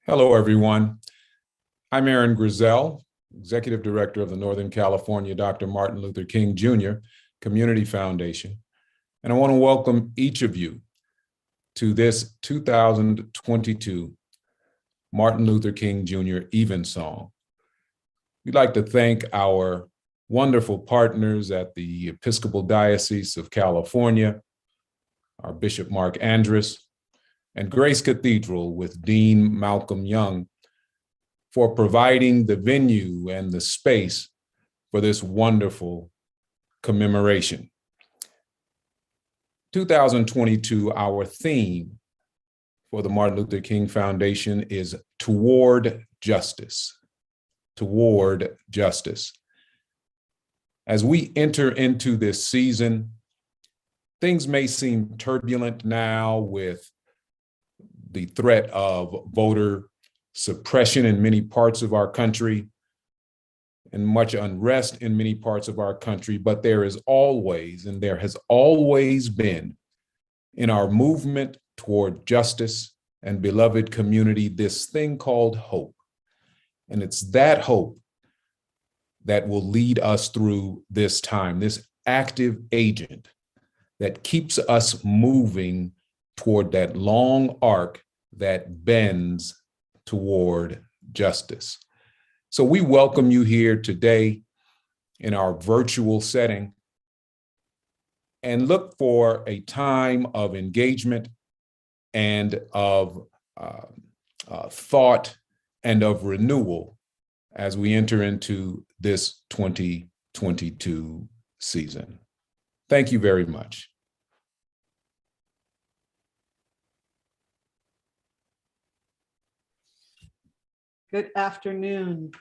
Hello, everyone. I'm Aaron Grisell, Executive Director of the Northern California Dr. Martin Luther King Jr. Community Foundation, and I want to welcome each of you to this 2022 Martin Luther King Jr. Evensong. We'd like to thank our wonderful partners at the Episcopal Diocese of California, our Bishop Mark Andrus, and Grace Cathedral with Dean Malcolm Young for providing the venue and the space for this wonderful commemoration. 2022, our theme for the Martin Luther King Foundation is Toward Justice. Toward Justice. As we enter into this season, things may seem turbulent now with the threat of voter suppression in many parts of our country and much unrest in many parts of our country, but there is always, and there has always been, in our movement toward justice and beloved community, this thing called hope. And it's that hope that will lead us through this time, this active agent that keeps us moving toward that long arc that bends toward justice. So we welcome you here today in our virtual setting and look for a time of engagement and of thought and of renewal as we enter into this 2022 season. Thank you very much. Good afternoon.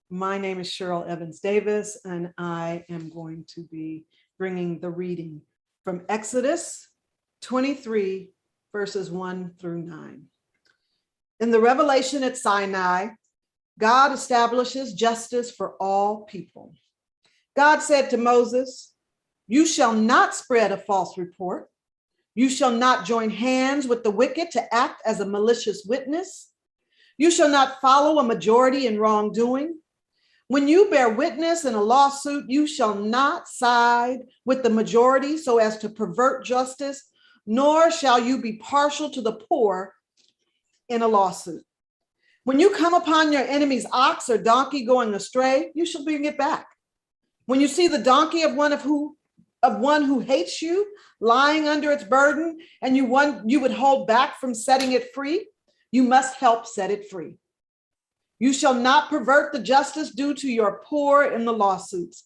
My name is Cheryl Evans Davis, and I am going to be bringing the reading from Exodus 23, verses 1 through 9. In the revelation at Sinai, God establishes justice for all people. God said to Moses, "You shall not spread a false report. You shall not join hands with the wicked to act as a malicious witness. You shall not follow a majority in wrongdoing. When you bear witness in a lawsuit, you shall not side with the majority so as to pervert justice, nor shall you be partial to the poor in a lawsuit. When you come upon your enemy's ox or donkey going astray, you shall bring it back. When you see the donkey of one who hates you lying under its burden, and you would hold back from setting it free, you must help set it free. You shall not pervert the justice due to your poor in the lawsuits.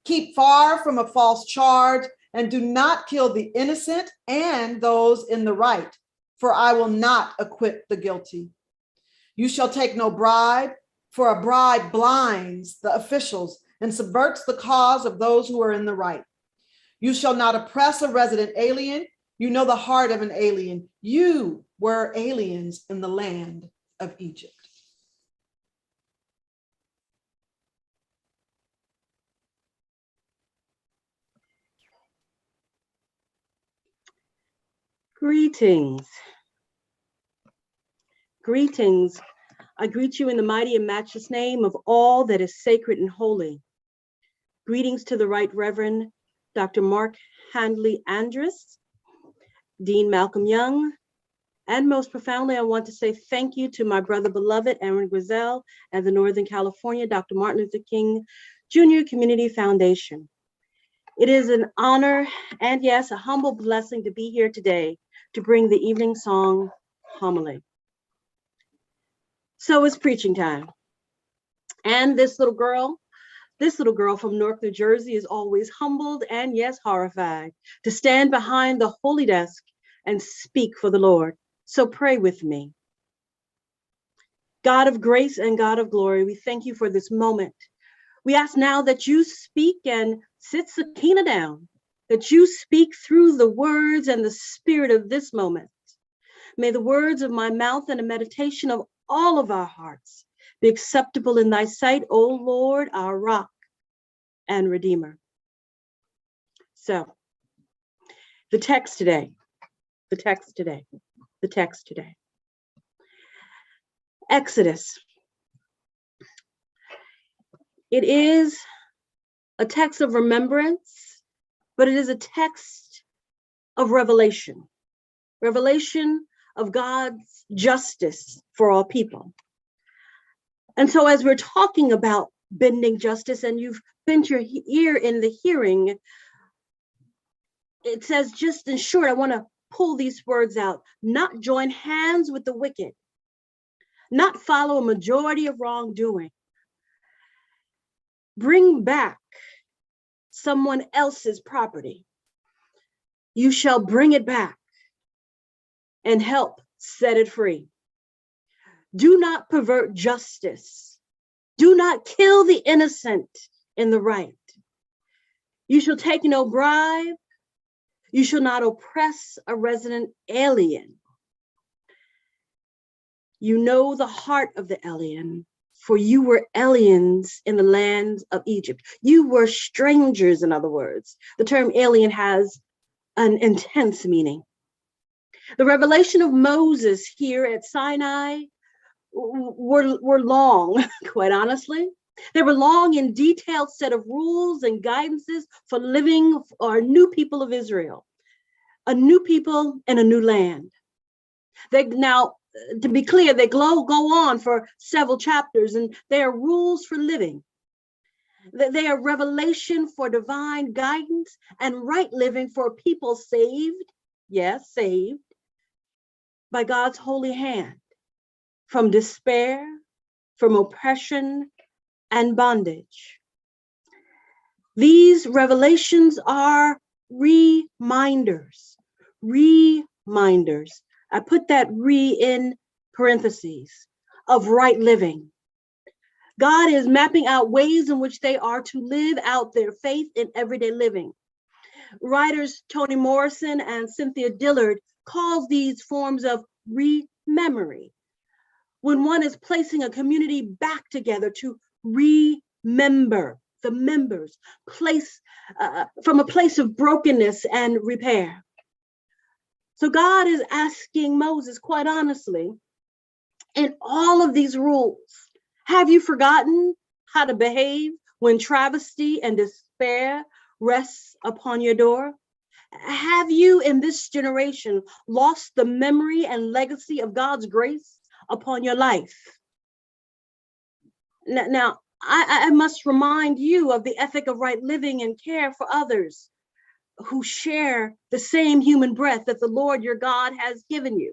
Keep far from a false charge and do not kill the innocent and those in the right, for I will not acquit the guilty. You shall take no bribe, for a bribe blinds the officials and subverts the cause of those who are in the right. You shall not oppress a resident alien. You know the heart of an alien. You were aliens in the land of Egypt." Greetings. Greetings. I greet you in the mighty and matchless name of all that is sacred and holy. Greetings to the Right Reverend Dr. Mark Handley Andrus, Dean Malcolm Young, and most profoundly, I want to say thank you to my brother beloved, Aaron Grisell, and the Northern California Dr. Martin Luther King Jr. Community Foundation. It is an honor and yes, a humble blessing to be here today to bring the evening song homily. So it's preaching time. And this little girl from Newark, New Jersey is always humbled and yes, horrified to stand behind the holy desk and speak for the Lord. So pray with me. God of grace and God of glory, we thank you for this moment. We ask now that you speak and sit Sakina down, that you speak through the words and the spirit of this moment. May the words of my mouth and the meditation of all of our hearts be acceptable in thy sight, O Lord, our rock and redeemer. So the text today. Exodus. It is a text of remembrance, but it is a text of revelation. Revelation of God's justice for all people. And so as we're talking about bending justice, and you've bent your ear in the hearing, it says, just in short, I want to pull these words out: not join hands with the wicked, not follow a majority of wrongdoing, bring back someone else's property. You shall bring it back and help set it free. Do not pervert justice. Do not kill the innocent in the right. You shall take no bribe. You shall not oppress a resident alien. You know the heart of the alien, for you were aliens in the land of Egypt. You were strangers, in other words. The term alien has an intense meaning. The revelation of Moses here at Sinai were long, quite honestly. They were long and detailed set of rules and guidances for living our new people of Israel, a new people in a new land. Now, to be clear, they go on for several chapters, and they are rules for living. They are revelation for divine guidance and right living for a people saved, yes, saved, by God's holy hand, from despair, from oppression and bondage. These revelations are reminders. I put that in parentheses, of right living. God is mapping out ways in which they are to live out their faith in everyday living. Writers Toni Morrison and Cynthia Dillard calls these forms of rememory, when one is placing a community back together to remember the members, from a place of brokenness and repair. So God is asking Moses, quite honestly, in all of these rules, have you forgotten how to behave when travesty and despair rests upon your door? Have you in this generation lost the memory and legacy of God's grace upon your life? Now, I must remind you of the ethic of right living and care for others who share the same human breath that the Lord your God has given you.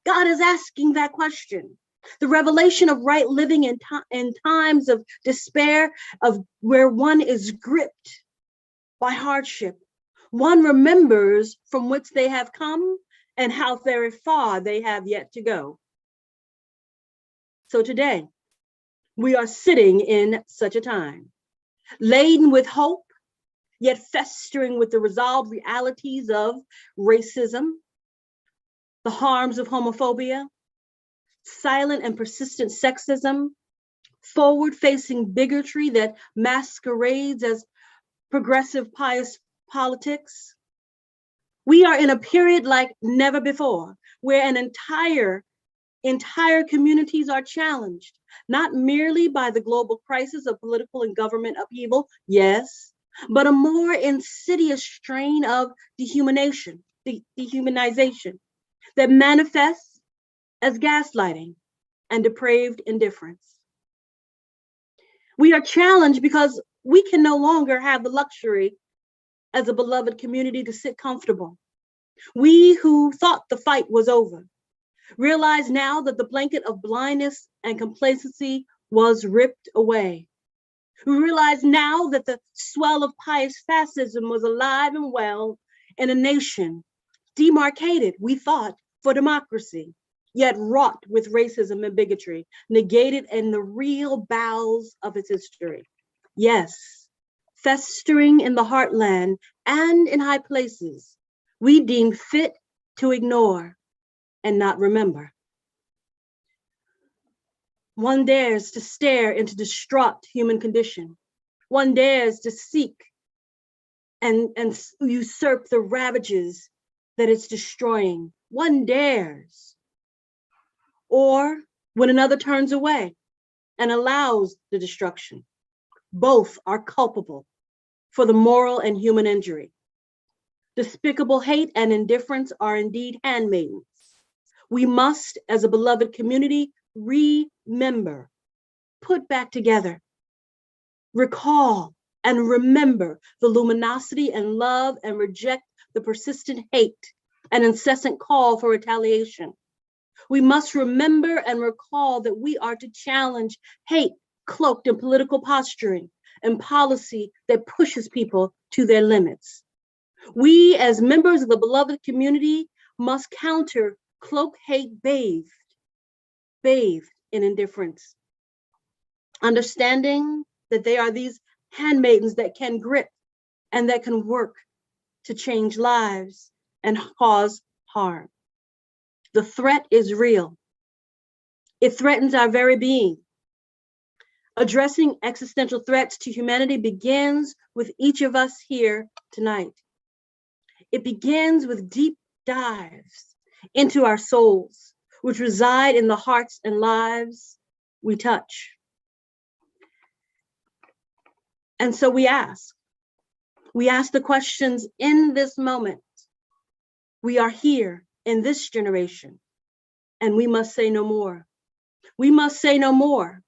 God is asking that question. The revelation of right living in times of despair, of where one is gripped by hardship. One remembers from which they have come and how very far they have yet to go. So today, we are sitting in such a time, laden with hope, yet festering with the resolved realities of racism, the harms of homophobia, silent and persistent sexism, forward-facing bigotry that masquerades as progressive pious politics. We are in a period like never before, where an entire communities are challenged, not merely by the global crisis of political and government upheaval, yes, but a more insidious strain of dehumanization that manifests as gaslighting and depraved indifference. We are challenged because we can no longer have the luxury as a beloved community to sit comfortable. We who thought the fight was over realize now that the blanket of blindness and complacency was ripped away. We realize now that the swell of pious fascism was alive and well in a nation demarcated, we thought, for democracy, yet wrought with racism and bigotry, negated in the real bowels of its history. Yes, festering in the heartland and in high places, we deem fit to ignore and not remember. One dares to stare into distraught human condition. One dares to seek and usurp the ravages that it's destroying. One dares. Or when another turns away and allows the destruction. Both are culpable for the moral and human injury. Despicable hate and indifference are indeed handmaidens. We must, as a beloved community, remember, put back together, recall, and remember the luminosity and love and reject the persistent hate and incessant call for retaliation. We must remember and recall that we are to challenge hate cloaked in political posturing and policy that pushes people to their limits. We, as members of the beloved community, must counter cloak hate bathed in indifference, understanding that they are these handmaidens that can grip and that can work to change lives and cause harm. The threat is real. It threatens our very being. Addressing existential threats to humanity begins with each of us here tonight. It begins with deep dives into our souls, which reside in the hearts and lives we touch. And so we ask the questions in this moment. We are here in this generation, and we must say no more. We must say no more.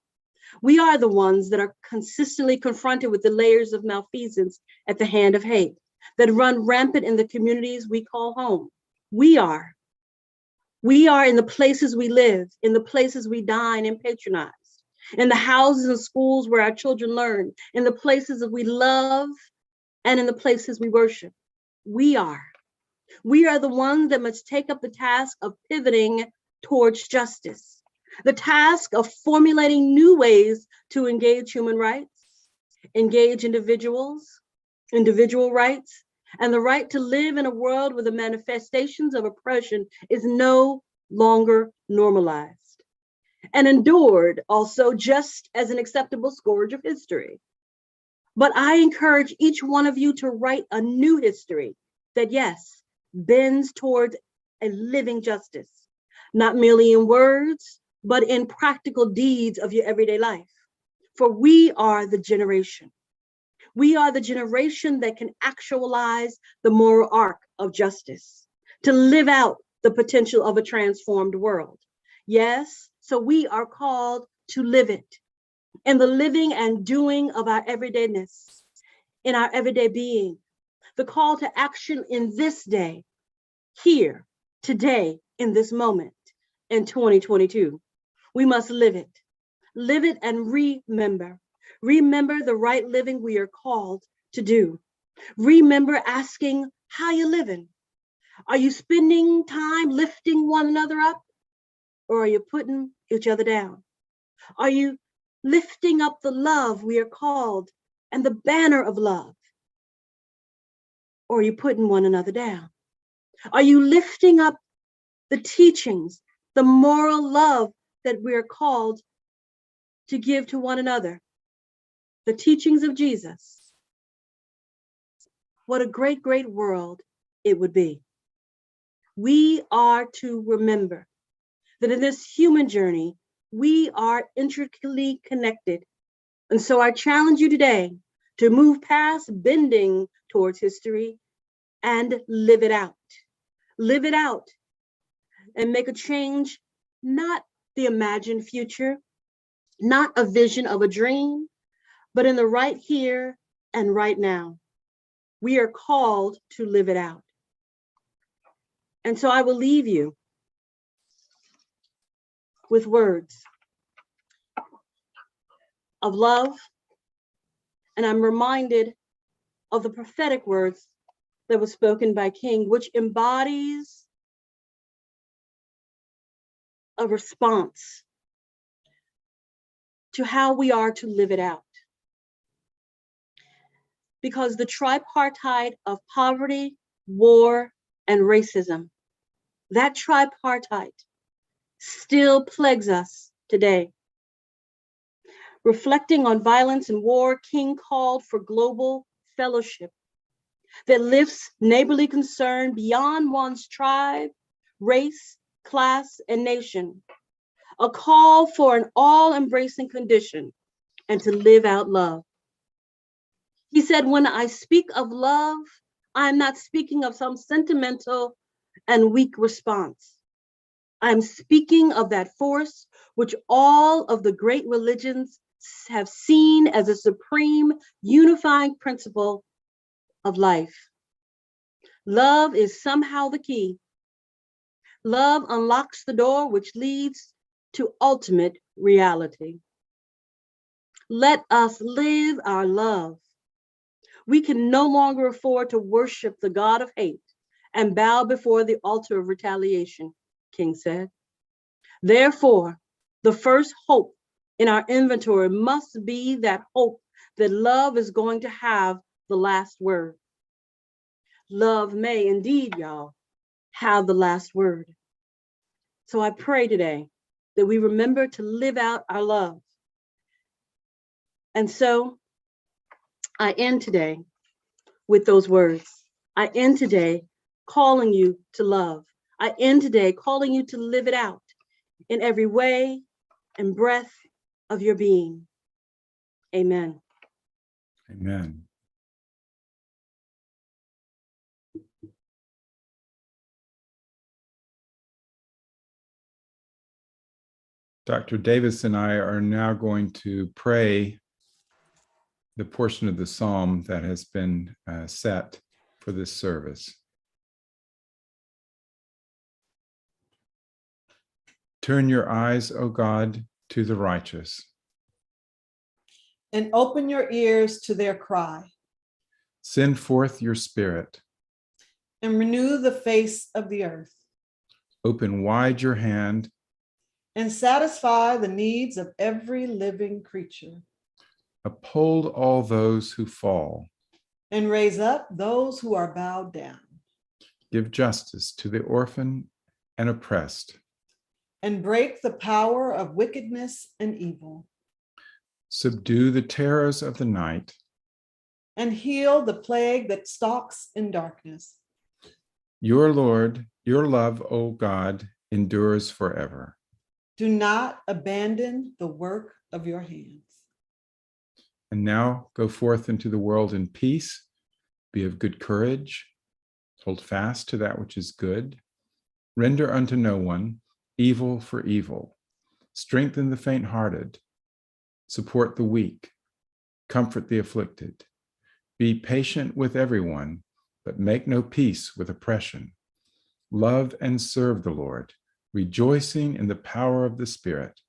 We are the ones that are consistently confronted with the layers of malfeasance at the hand of hate that run rampant in the communities we call home. We are in the places we live, in the places we dine and patronize, in the houses and schools where our children learn, in the places that we love, and in the places we worship. We are the ones that must take up the task of pivoting towards justice, the task of formulating new ways to engage human rights, engage individual rights, and the right to live in a world where the manifestations of oppression is no longer normalized and endured also just as an acceptable scourge of history. But I encourage each one of you to write a new history that, yes, bends towards a living justice, not merely in words, but in practical deeds of your everyday life. For we are the generation. We are the generation that can actualize the moral arc of justice, to live out the potential of a transformed world. Yes, so we are called to live it in the living and doing of our everydayness, in our everyday being. The call to action in this day, here, today, in this moment, in 2022. We must live it and remember the right living we are called to do. Remember asking how you living. Are you spending time lifting one another up, or are you putting each other down? Are you lifting up the love we are called and the banner of love, or are you putting one another down? Are you lifting up the teachings, the moral love that we are called to give to one another? The teachings of Jesus. What a great, great world it would be. We are to remember that in this human journey, we are intricately connected. And so I challenge you today to move past bending towards history and live it out. Live it out and make a change, not the imagined future, not a vision of a dream, but in the right here and right now. We are called to live it out. And so I will leave you with words of love. And I'm reminded of the prophetic words that was spoken by King, which embodies a response to how we are to live it out. Because the tripartite of poverty, war, and racism, that tripartite still plagues us today. Reflecting on violence and war, King called for global fellowship that lifts neighborly concern beyond one's tribe, race, class, and nation. a call for an all-embracing condition and to live out love. He said, when I speak of love, I am not speaking of some sentimental and weak response. I am speaking of that force which all of the great religions have seen as a supreme unifying principle of life. Love is somehow the key. Love unlocks the door which leads to ultimate reality. Let us live our love. We can no longer afford to worship the God of hate and bow before the altar of retaliation, King said. Therefore, the first hope in our inventory must be that hope that love is going to have the last word. Love may indeed, y'all, have the last word. So I pray today that we remember to live out our love. And so I end today with those words. I end today calling you to love. I end today calling you to live it out in every way and breath of your being. Amen. Amen. Dr. Davis and I are now going to pray the portion of the psalm that has been set for this service. Turn your eyes, O God, to the righteous. And open your ears to their cry. Send forth your spirit. And renew the face of the earth. Open wide your hand. And satisfy the needs of every living creature. Uphold all those who fall. And raise up those who are bowed down. Give justice to the orphan and oppressed. And break the power of wickedness and evil. Subdue the terrors of the night. And heal the plague that stalks in darkness. Your Lord, your love, O God, endures forever. Do not abandon the work of your hands. And now go forth into the world in peace. Be of good courage. Hold fast to that which is good. Render unto no one evil for evil. Strengthen the faint-hearted. Support the weak. Comfort the afflicted. Be patient with everyone, but make no peace with oppression. Love and serve the Lord, rejoicing in the power of the Spirit,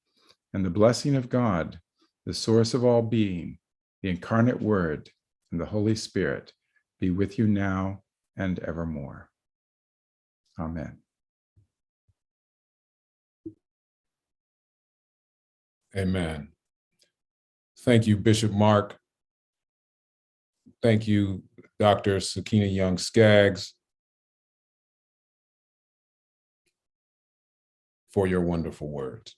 and the blessing of God, the source of all being, the incarnate Word, and the Holy Spirit, be with you now and evermore. Amen. Amen. Thank you, Bishop Mark. Thank you, Dr. Sakina Young-Skaggs, for your wonderful words.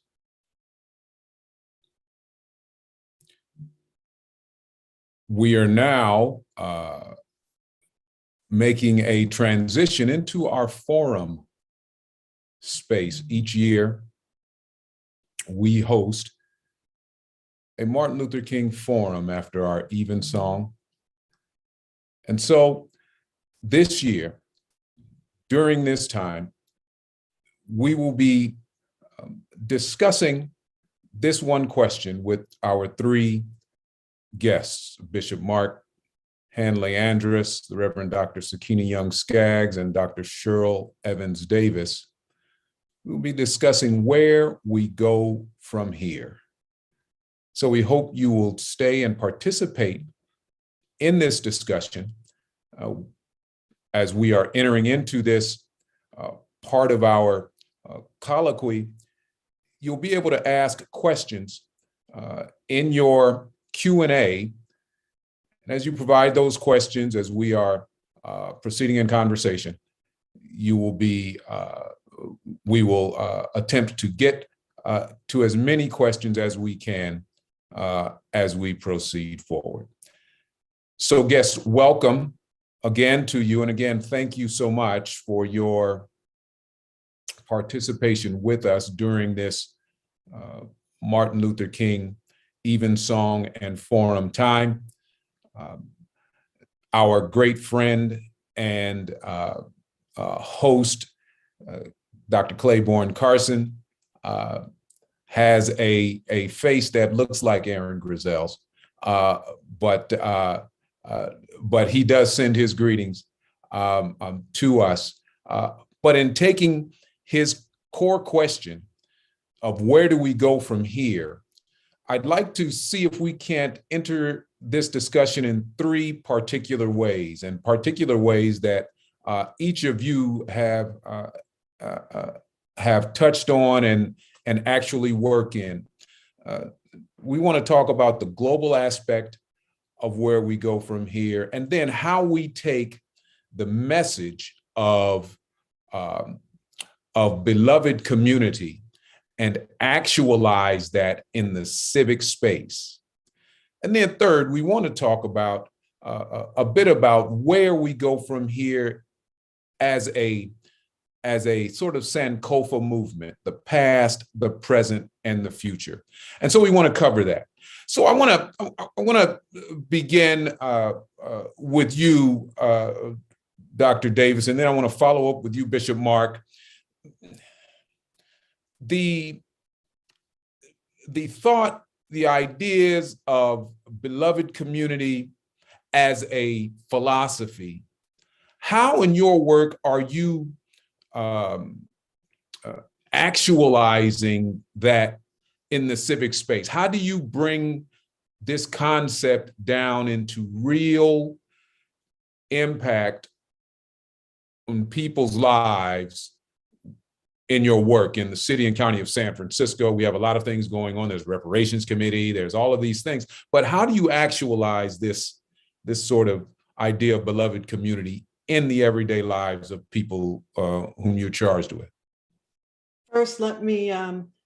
We are now making a transition into our forum space. Each year, we host a Martin Luther King forum after our evensong. And so this year, during this time, we will be discussing this one question with our three guests, Bishop Mark Handley Andrus, the Reverend Dr. Sakina Young-Skaggs, and Dr. Cheryl Evans Davis. We'll be discussing where we go from here. So we hope you will stay and participate in this discussion as we are entering into this part of our colloquy. You'll be able to ask questions in your Q&A. And as you provide those questions, as we are proceeding in conversation, you will be, we will attempt to get to as many questions as we can as we proceed forward. So guests, welcome again to you. And again, thank you so much for your participation with us during this Martin Luther King Evensong and Forum Time. Our great friend and host, Dr. Claiborne Carson, has a face that looks like Aaron Grisell's, but he does send his greetings to us. But in taking his core question of where do we go from here, I'd like to see if we can't enter this discussion in three particular ways, and particular ways that each of you have touched on and actually work in. We want to talk about the global aspect of where we go from here, and then how we take the message of beloved community and actualize that in the civic space. And then third, we want to talk about a bit about where we go from here as a sort of Sankofa movement, the past, the present, and the future. And so we want to cover that. So I want to begin with you, Dr. Davis, and then I want to follow up with you, Bishop Mark. The thought, the ideas of beloved community as a philosophy, how in your work are you actualizing that in the civic space? How do you bring this concept down into real impact on people's lives in your work in the city and county of San Francisco? We have a lot of things going on. There's reparations committee, there's all of these things, but how do you actualize this sort of idea of beloved community in the everyday lives of people whom you're charged with? First, let me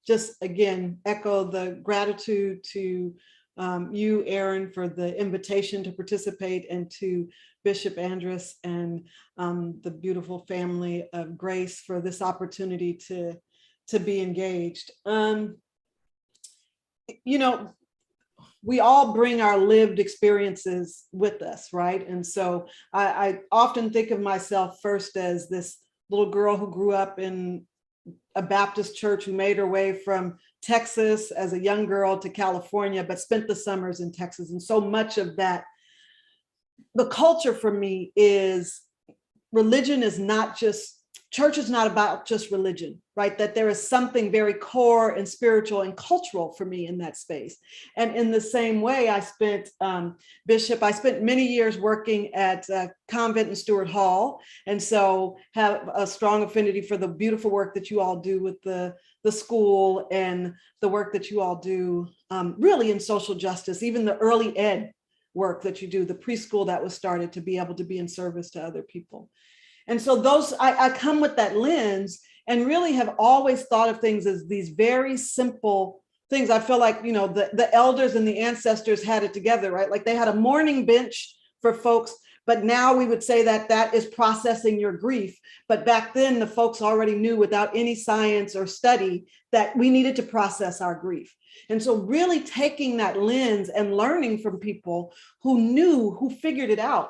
just again echo the gratitude to you, Aaron, for the invitation to participate, and to Bishop Andrus and the beautiful family of Grace for this opportunity to be engaged. You know, we all bring our lived experiences with us, right? And so I often think of myself first as this little girl who grew up in a Baptist church, who made her way from Texas as a young girl to California, but spent the summers in Texas. And so much of that, the culture for me is religion is not just, church is not about just religion, right? That there is something very core and spiritual and cultural for me in that space. And in the same way, I spent, Bishop, I spent many years working at a convent in Stewart Hall. And so have a strong affinity for the beautiful work that you all do with the school, and the work that you all do really in social justice, even the early ed work that you do, the preschool that was started to be able to be in service to other people. And so those, I come with that lens and really have always thought of things as these very simple things. I feel like, you know, the elders and the ancestors had it together, right? Like they had a mourning bench for folks, but now we would say that that is processing your grief. But back then the folks already knew without any science or study that we needed to process our grief. And so really taking that lens and learning from people who knew, who figured it out.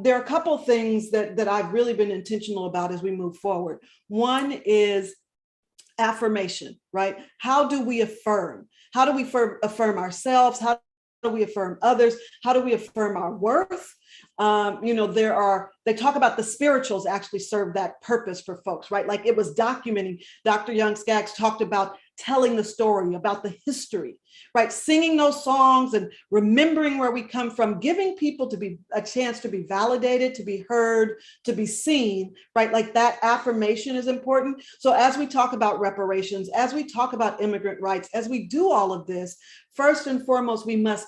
There are a couple of things that I've really been intentional about as we move forward. One is affirmation, right? How do we affirm? How do we affirm ourselves? How do we affirm others? How do we affirm our worth? You know, they talk about the spirituals actually serve that purpose for folks, right? Like it was documenting, Dr. Young Skaggs talked about telling the story, about the history, right? Singing those songs and remembering where we come from, giving people to be a chance to be validated, to be heard, to be seen, right? Like that affirmation is important. So as we talk about reparations, as we talk about immigrant rights, as we do all of this, first and foremost, we must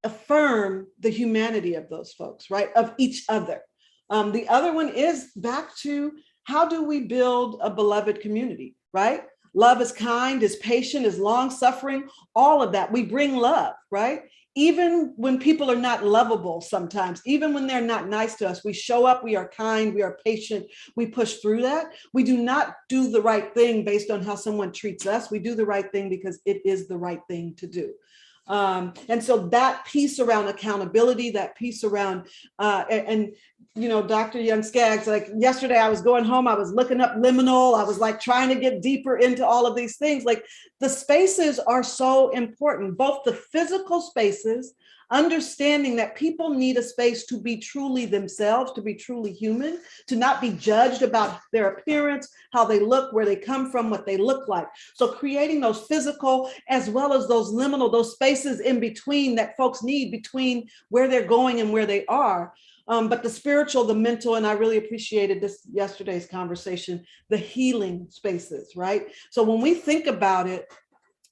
affirm the humanity of those folks, right? Of each other. The other one is back to how do we build a beloved community, right? Love is kind, is patient, is long suffering, all of that. We bring love, right? even when people are not lovable sometimes, even when they're not nice to us, we show up, we are kind, we are patient, we push through that. We do not do the right thing based on how someone treats us. We do the right thing because it is the right thing to do. And so that piece around accountability, that piece around, and you know, Dr. Young Skaggs, like yesterday I was going home, I was looking up liminal, I was like trying to get deeper into all of these things. Like the spaces are so important, both the physical spaces, understanding that people need a space to be truly themselves, to be truly human, to not be judged about their appearance, how they look, where they come from, what they look like. So creating those physical as well as those liminal, those spaces in between that folks need between where they're going and where they are. But the spiritual, the mental, and I really appreciated this yesterday's conversation, the healing spaces, right? So when we think about it,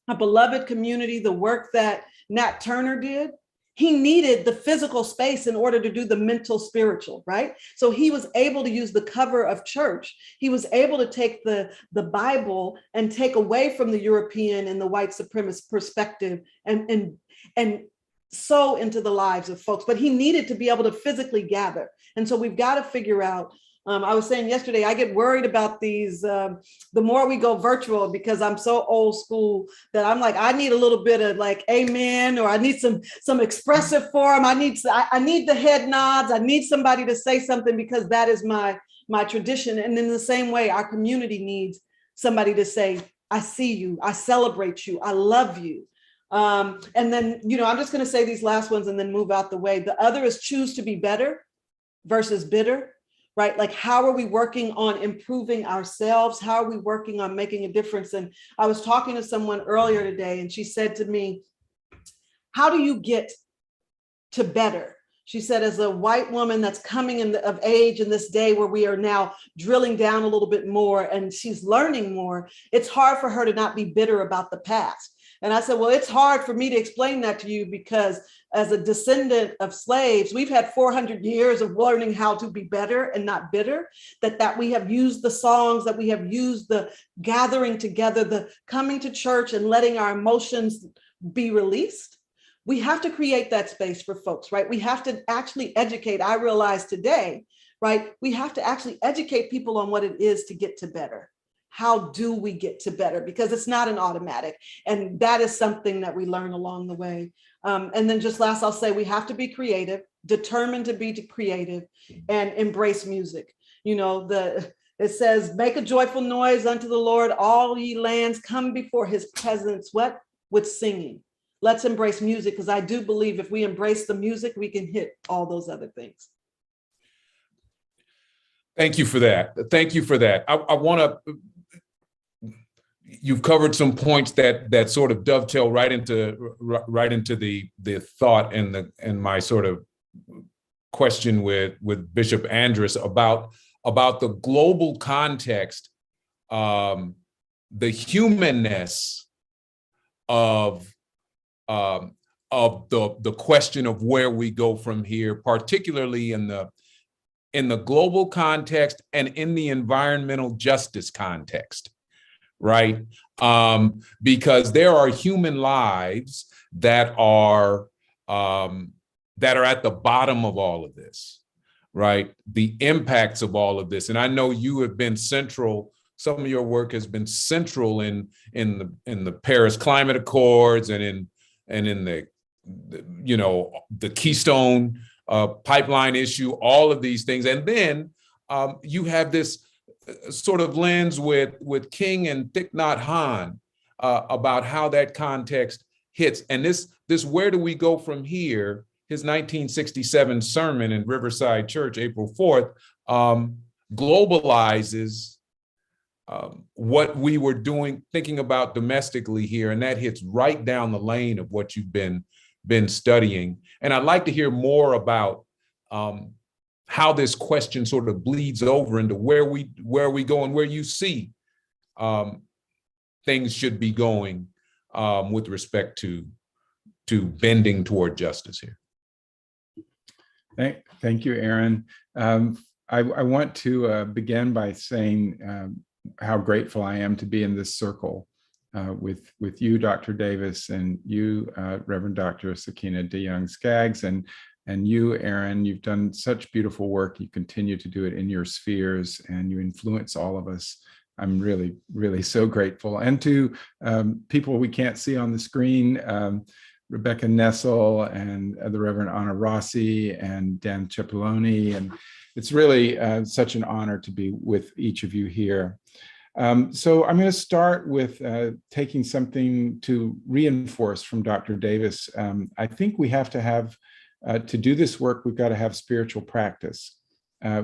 a beloved community, the work that Nat Turner did, he needed the physical space in order to do the mental spiritual, right? So he was able to use the cover of church. He was able to take the Bible and take away from the European and the white supremacist perspective and sow into the lives of folks, but he needed to be able to physically gather. And so we've got to figure out, I was saying yesterday, I get worried about these, the more we go virtual, because I'm so old school that I'm like, I need a little bit of like, amen, or I need some expressive form. I need the head nods. I need somebody to say something because that is my tradition. And in the same way, our community needs somebody to say, I see you, I celebrate you, I love you. And then, you know, I'm just going to say these last ones and then move out the way. The other is choose to be better versus bitter, right? Like, how are we working on improving ourselves? How are we working on making a difference? And I was talking to someone earlier today, and she said to me, how do you get to better? She said, as a white woman that's coming of age in this day where we are now drilling down a little bit more and she's learning more, it's hard for her to not be bitter about the past. And I said, well, it's hard for me to explain that to you because as a descendant of slaves, we've had 400 years of learning how to be better and not bitter, that we have used the songs, that we have used the gathering together, the coming to church and letting our emotions be released. We have to create that space for folks, right? We have to actually educate. I realize today, right? We have to actually educate people on what it is to get to better. How do we get to better? Because it's not an automatic. And that is something that we learn along the way. And then just last, I'll say we have to be creative, determined to be creative, and embrace music. You know, it says, make a joyful noise unto the Lord, all ye lands, come before his presence, what? With singing. Let's embrace music, because I do believe if we embrace the music, we can hit all those other things. Thank you for that. Thank you for that. I want to, you've covered some points that sort of dovetail right into the thought and my sort of question with Bishop Andrus about the global context, the humanness of the question of where we go from here, particularly in the global context and in the environmental justice context. Right? Because there are human lives that are at the bottom of all of this, right? The impacts of all of this. And I know you have been central, some of your work has been central in the Paris Climate Accords and in the you know, the Keystone pipeline issue, all of these things. And then you have this sort of lens with King and Thich Nhat Hanh about how that context hits. And this where do we go from here? His 1967 sermon in Riverside Church, April 4th, globalizes what we were thinking about domestically here, and that hits right down the lane of what you've been studying. And I'd like to hear more about how this question sort of bleeds over into where we go and where you see things should be going with respect to bending toward justice here. Thank you, Aaron. I want to begin by saying how grateful I am to be in this circle with you, Dr. Davis, and you, Reverend Dr. Sakina DeYoung-Skaggs, and you, Aaron. You've done such beautiful work. You continue to do it in your spheres, and you influence all of us. I'm really, really so grateful. And to people we can't see on the screen, Rebecca Nessel and the Reverend Anna Rossi and Dan Cipollone. And it's really such an honor to be with each of you here. So I'm going to start with taking something to reinforce from Dr. Davis. I think we have to have, to do this work, we've got to have spiritual practice.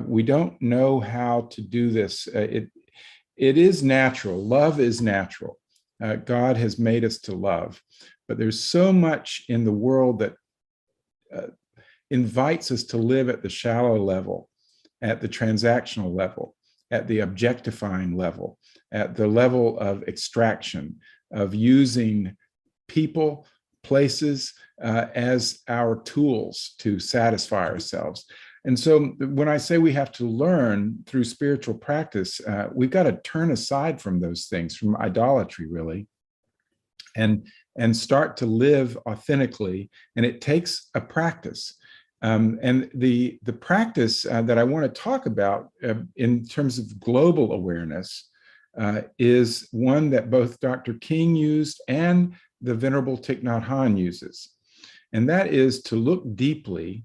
We don't know how to do this. It is natural. Love is natural. God has made us to love. But there's so much in the world that invites us to live at the shallow level, at the transactional level, at the objectifying level, at the level of extraction, of using people, places as our tools to satisfy ourselves. And so when I say we have to learn through spiritual practice, we've got to turn aside from those things, from idolatry, really, and start to live authentically. And it takes a practice. And the practice that I want to talk about in terms of global awareness is one that both Dr. King used and the Venerable Thich Nhat Hanh uses. And that is to look deeply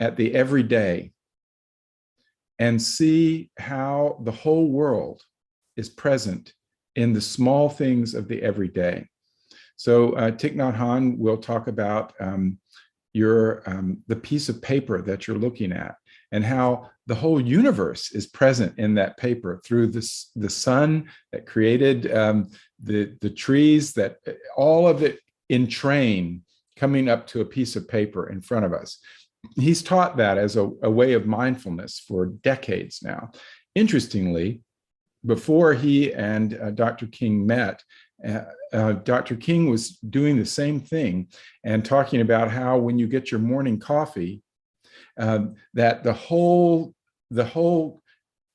at the everyday and see how the whole world is present in the small things of the everyday. So Thich Nhat Hanh will talk about the piece of paper that you're looking at, and how the whole universe is present in that paper through the sun that created the trees, that all of it in train coming up to a piece of paper in front of us. He's taught that as a way of mindfulness for decades now. Interestingly, before he and Dr. King met, Dr. King was doing the same thing and talking about how when you get your morning coffee, that the whole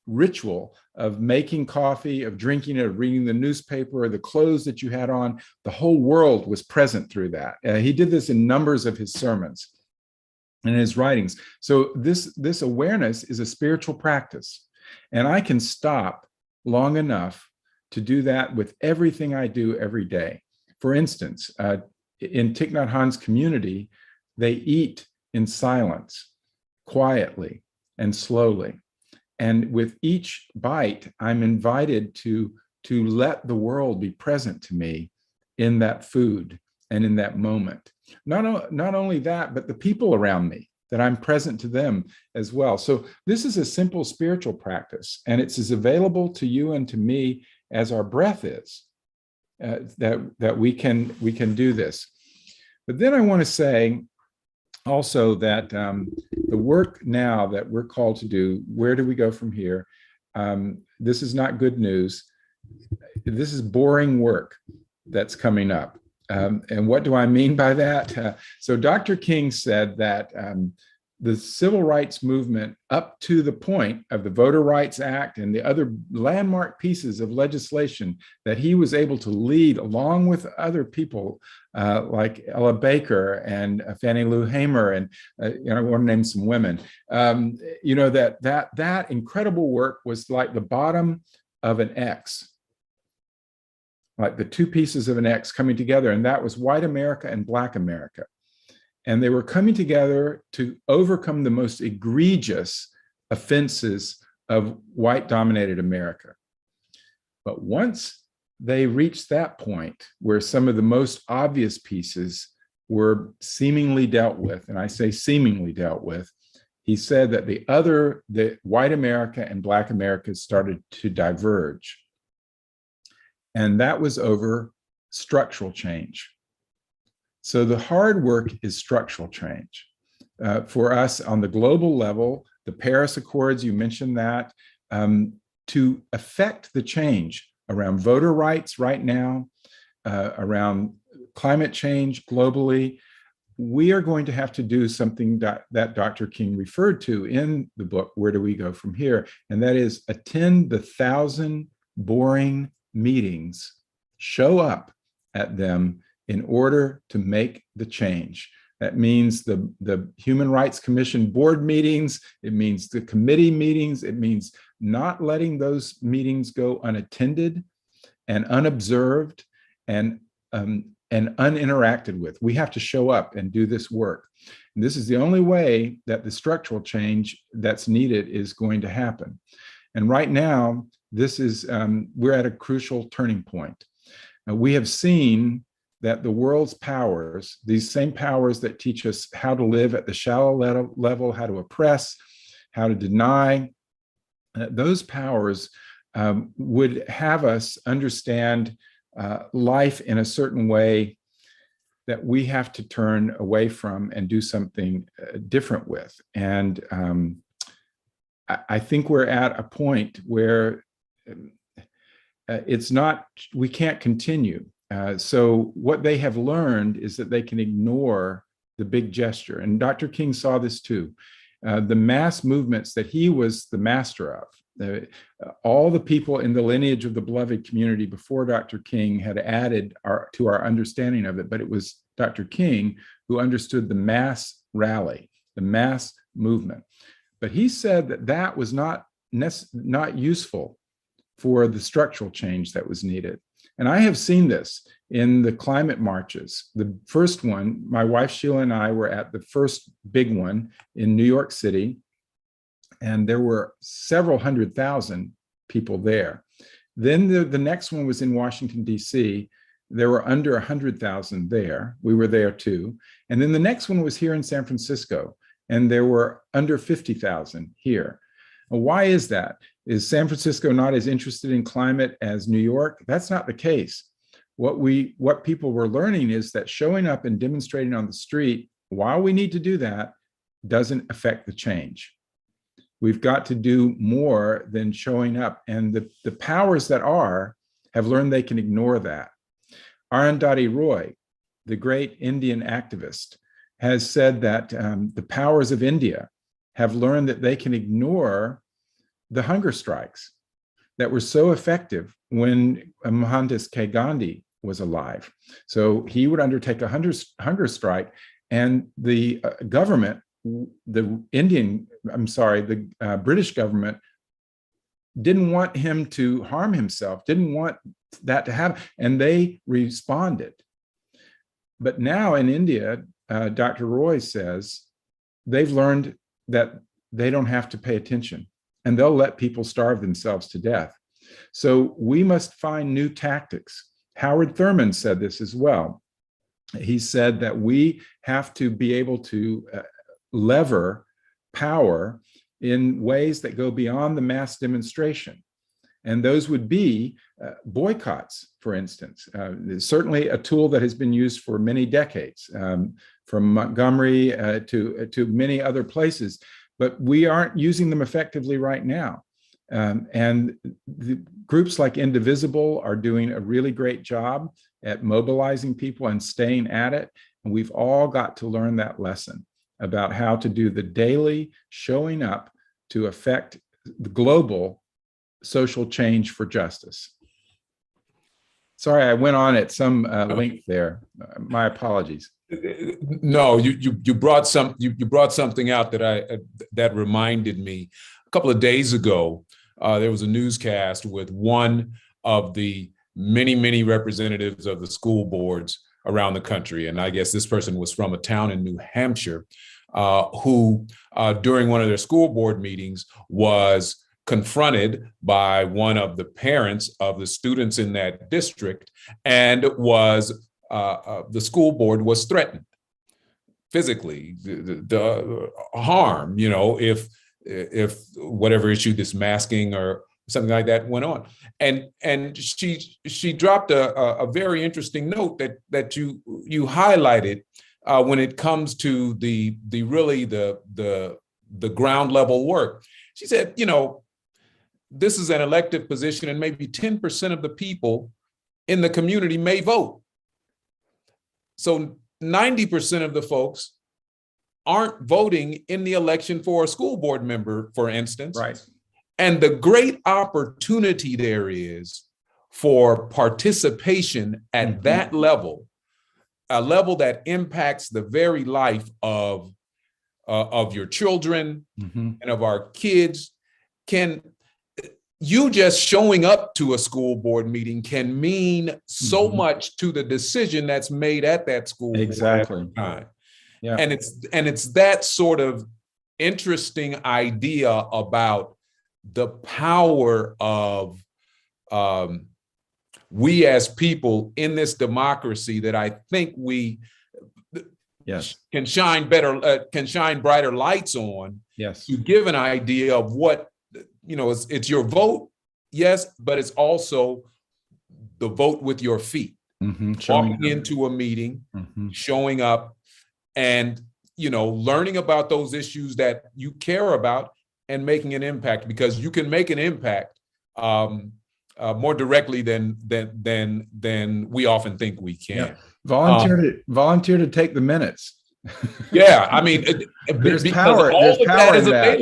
ritual of making coffee, of drinking it, of reading the newspaper, the clothes that you had on, the whole world was present through that. He did this in numbers of his sermons and his writings. So this awareness is a spiritual practice. And I can stop long enough to do that with everything I do every day. For instance, in Thich Nhat Hanh's community, they eat in silence, quietly and slowly. And with each bite, I'm invited to let the world be present to me in that food and in that moment. Not only that, but the people around me, that I'm present to them as well. So this is a simple spiritual practice, and it's as available to you and to me as our breath is, that we can do this. But then I want to say also that the work now that we're called to do, where do we go from here? This is not good news. This is boring work that's coming up. And what do I mean by that? So Dr. King said that the civil rights movement, up to the point of the Voter Rights Act and the other landmark pieces of legislation that he was able to lead along with other people like Ella Baker and Fannie Lou Hamer, and I want to name some women, that incredible work was like the bottom of an X, like the two pieces of an X coming together, and that was white America and Black America. And they were coming together to overcome the most egregious offenses of white-dominated America. But once they reached that point where some of the most obvious pieces were seemingly dealt with, and I say seemingly dealt with, he said that the white America and Black America started to diverge. And that was over structural change. So the hard work is structural change. For us on the global level, the Paris Accords, you mentioned that, to affect the change around voter rights right now, around climate change globally, we are going to have to do something that Dr. King referred to in the book, Where Do We Go From Here? And that is attend the 1,000 boring meetings show up at them in order to make the change. That means the Human Rights Commission board meetings, it means the committee meetings, it means not letting those meetings go unattended and unobserved and uninteracted with. We have to show up and do this work. And this is the only way that the structural change that's needed is going to happen. And right now, this is, we're at a crucial turning point. We have seen that the world's powers, these same powers that teach us how to live at the shallow level, how to oppress, how to deny, those powers would have us understand life in a certain way that we have to turn away from and do something different with. And I think we're at a point where it's not, we can't continue. So what they have learned is that they can ignore the big gesture. And Dr. King saw this too. The mass movements that he was the master of, all the people in the lineage of the beloved community before Dr. King had added to our understanding of it, but it was Dr. King who understood the mass rally, the mass movement. But he said that that was not useful for the structural change that was needed. And I have seen this in the climate marches. The first one, my wife Sheila and I were at the first big one in New York City, and there were several 100,000 people there. Then the next one was in Washington, D.C. There were under 100,000 there. We were there too. And then the next one was here in San Francisco, and there were under 50,000 here. Well, why is that? Is San Francisco not as interested in climate as New York? That's not the case. What people were learning is that showing up and demonstrating on the street, while we need to do that, doesn't affect the change. We've got to do more than showing up. And the powers that have learned they can ignore that. Arundhati Roy, the great Indian activist, has said that the powers of India have learned that they can ignore the hunger strikes that were so effective when Mohandas K. Gandhi was alive. So he would undertake a hunger strike, and the government, the British government didn't want him to harm himself, didn't want that to happen, and they responded. But now in India, Dr. Roy says they've learned that they don't have to pay attention, and they'll let people starve themselves to death. So we must find new tactics. Howard Thurman said this as well. He said that we have to be able to lever power in ways that go beyond the mass demonstration. And those would be boycotts, for instance. Certainly a tool that has been used for many decades, from Montgomery to many other places, but we aren't using them effectively right now. And the groups like Indivisible are doing a really great job at mobilizing people and staying at it. And we've all got to learn that lesson about how to do the daily showing up to affect the global social change for justice. Sorry, I went on at some length there. My apologies. No, you brought something out that reminded me. A couple of days ago, there was a newscast with one of the many representatives of the school boards around the country, and I guess this person was from a town in New Hampshire, who during one of their school board meetings was confronted by one of the parents of the students in that district, and the school board was threatened physically, the harm, if whatever issue, this masking or something like that went on. And she dropped a very interesting note that you highlighted when it comes to the ground level work. She said, this is an elected position, and maybe 10% of the people in the community may vote. So 90% of the folks aren't voting in the election for a school board member, for instance. Right. And the great opportunity there is for participation at that level, a level that impacts the very life of your children and of our kids. You just showing up to a school board meeting can mean so much to the decision that's made at that school board at the time. Yeah. And it's that sort of interesting idea about the power of we as people in this democracy that I think we can shine brighter lights on. Yes. To give an idea of what, it's your vote, yes, but it's also the vote with your feet. Walking into a meeting, showing up, and learning about those issues that you care about and making an impact, because you can make an impact more directly than we often think we can. Yeah. Volunteer to take the minutes. Yeah, I mean, there's power. There's power in that.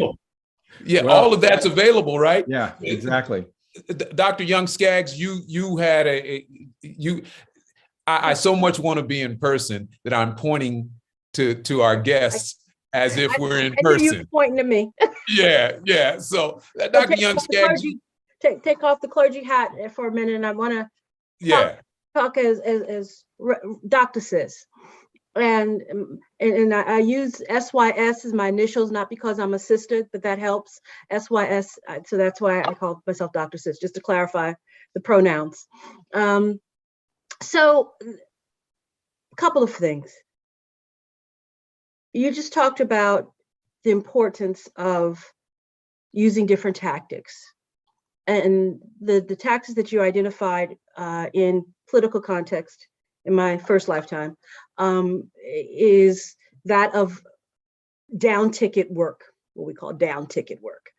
Yeah, well, all of that's available, right? Yeah, exactly. Dr. Young Skaggs, you had I so much want to be in person that I'm pointing to our guests as if we're in person. You're pointing to me. Yeah. So, Dr. Young Skaggs, take off the clergy hat for a minute, and I want to talk as Dr. Sis. And I use SYS as my initials, not because I'm a sister, but that helps. SYS, so that's why I call myself Dr. Sis, just to clarify the pronouns. So a couple of things. You just talked about the importance of using different tactics. And the tactics that you identified in political context in my first lifetime is that of down ticket work, what we call down ticket work.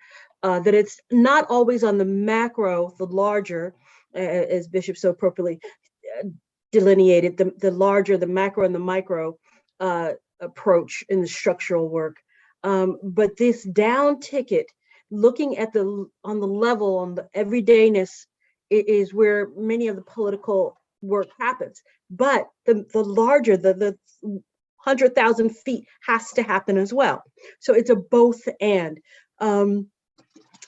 That it's not always on the macro, the larger, as Bishop so appropriately delineated, the larger, the macro and the micro approach in the structural work. But this down ticket, looking at on the level, on the everydayness, is where many of the political work happens. But the larger, the 100,000 feet has to happen as well. So it's a both and. And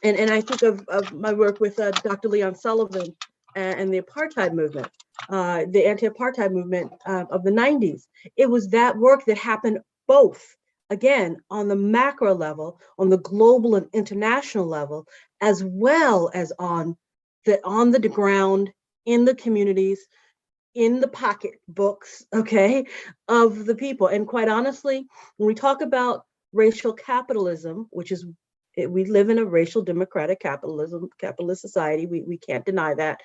I think of my work with Dr. Leon Sullivan and the apartheid movement, the anti-apartheid movement of the 90s. It was that work that happened both, again, on the macro level, on the global and international level, as well as on the ground, in the communities, in the pocketbooks, okay, of the people. And quite honestly, when we talk about racial capitalism, which is, we live in a racial democratic capitalist society, we can't deny that,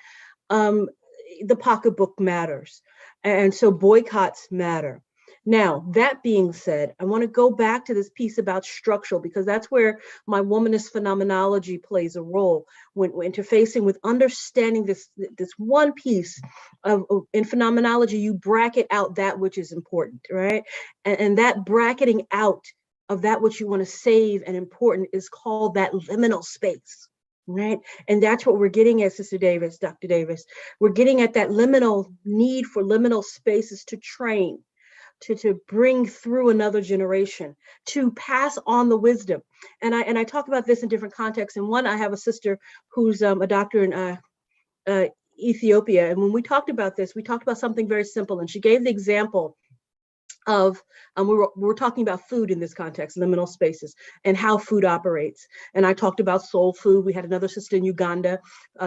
the pocketbook matters. And so boycotts matter. Now, that being said, I want to go back to this piece about structural, because that's where my womanist phenomenology plays a role when interfacing with understanding this one piece of in phenomenology. You bracket out that which is important, right? And that bracketing out of that which you want to save and important is called that liminal space, right? And that's what we're getting at, Sister Davis, Dr. Davis. We're getting at that liminal need for liminal spaces to train, to bring through another generation, to pass on the wisdom. And I talk about this in different contexts. And one, I have a sister who's a doctor in Ethiopia. And when we talked about this, we talked about something very simple. And she gave the example of, we were talking about food in this context, liminal spaces, and how food operates. And I talked about soul food. We had another sister in Uganda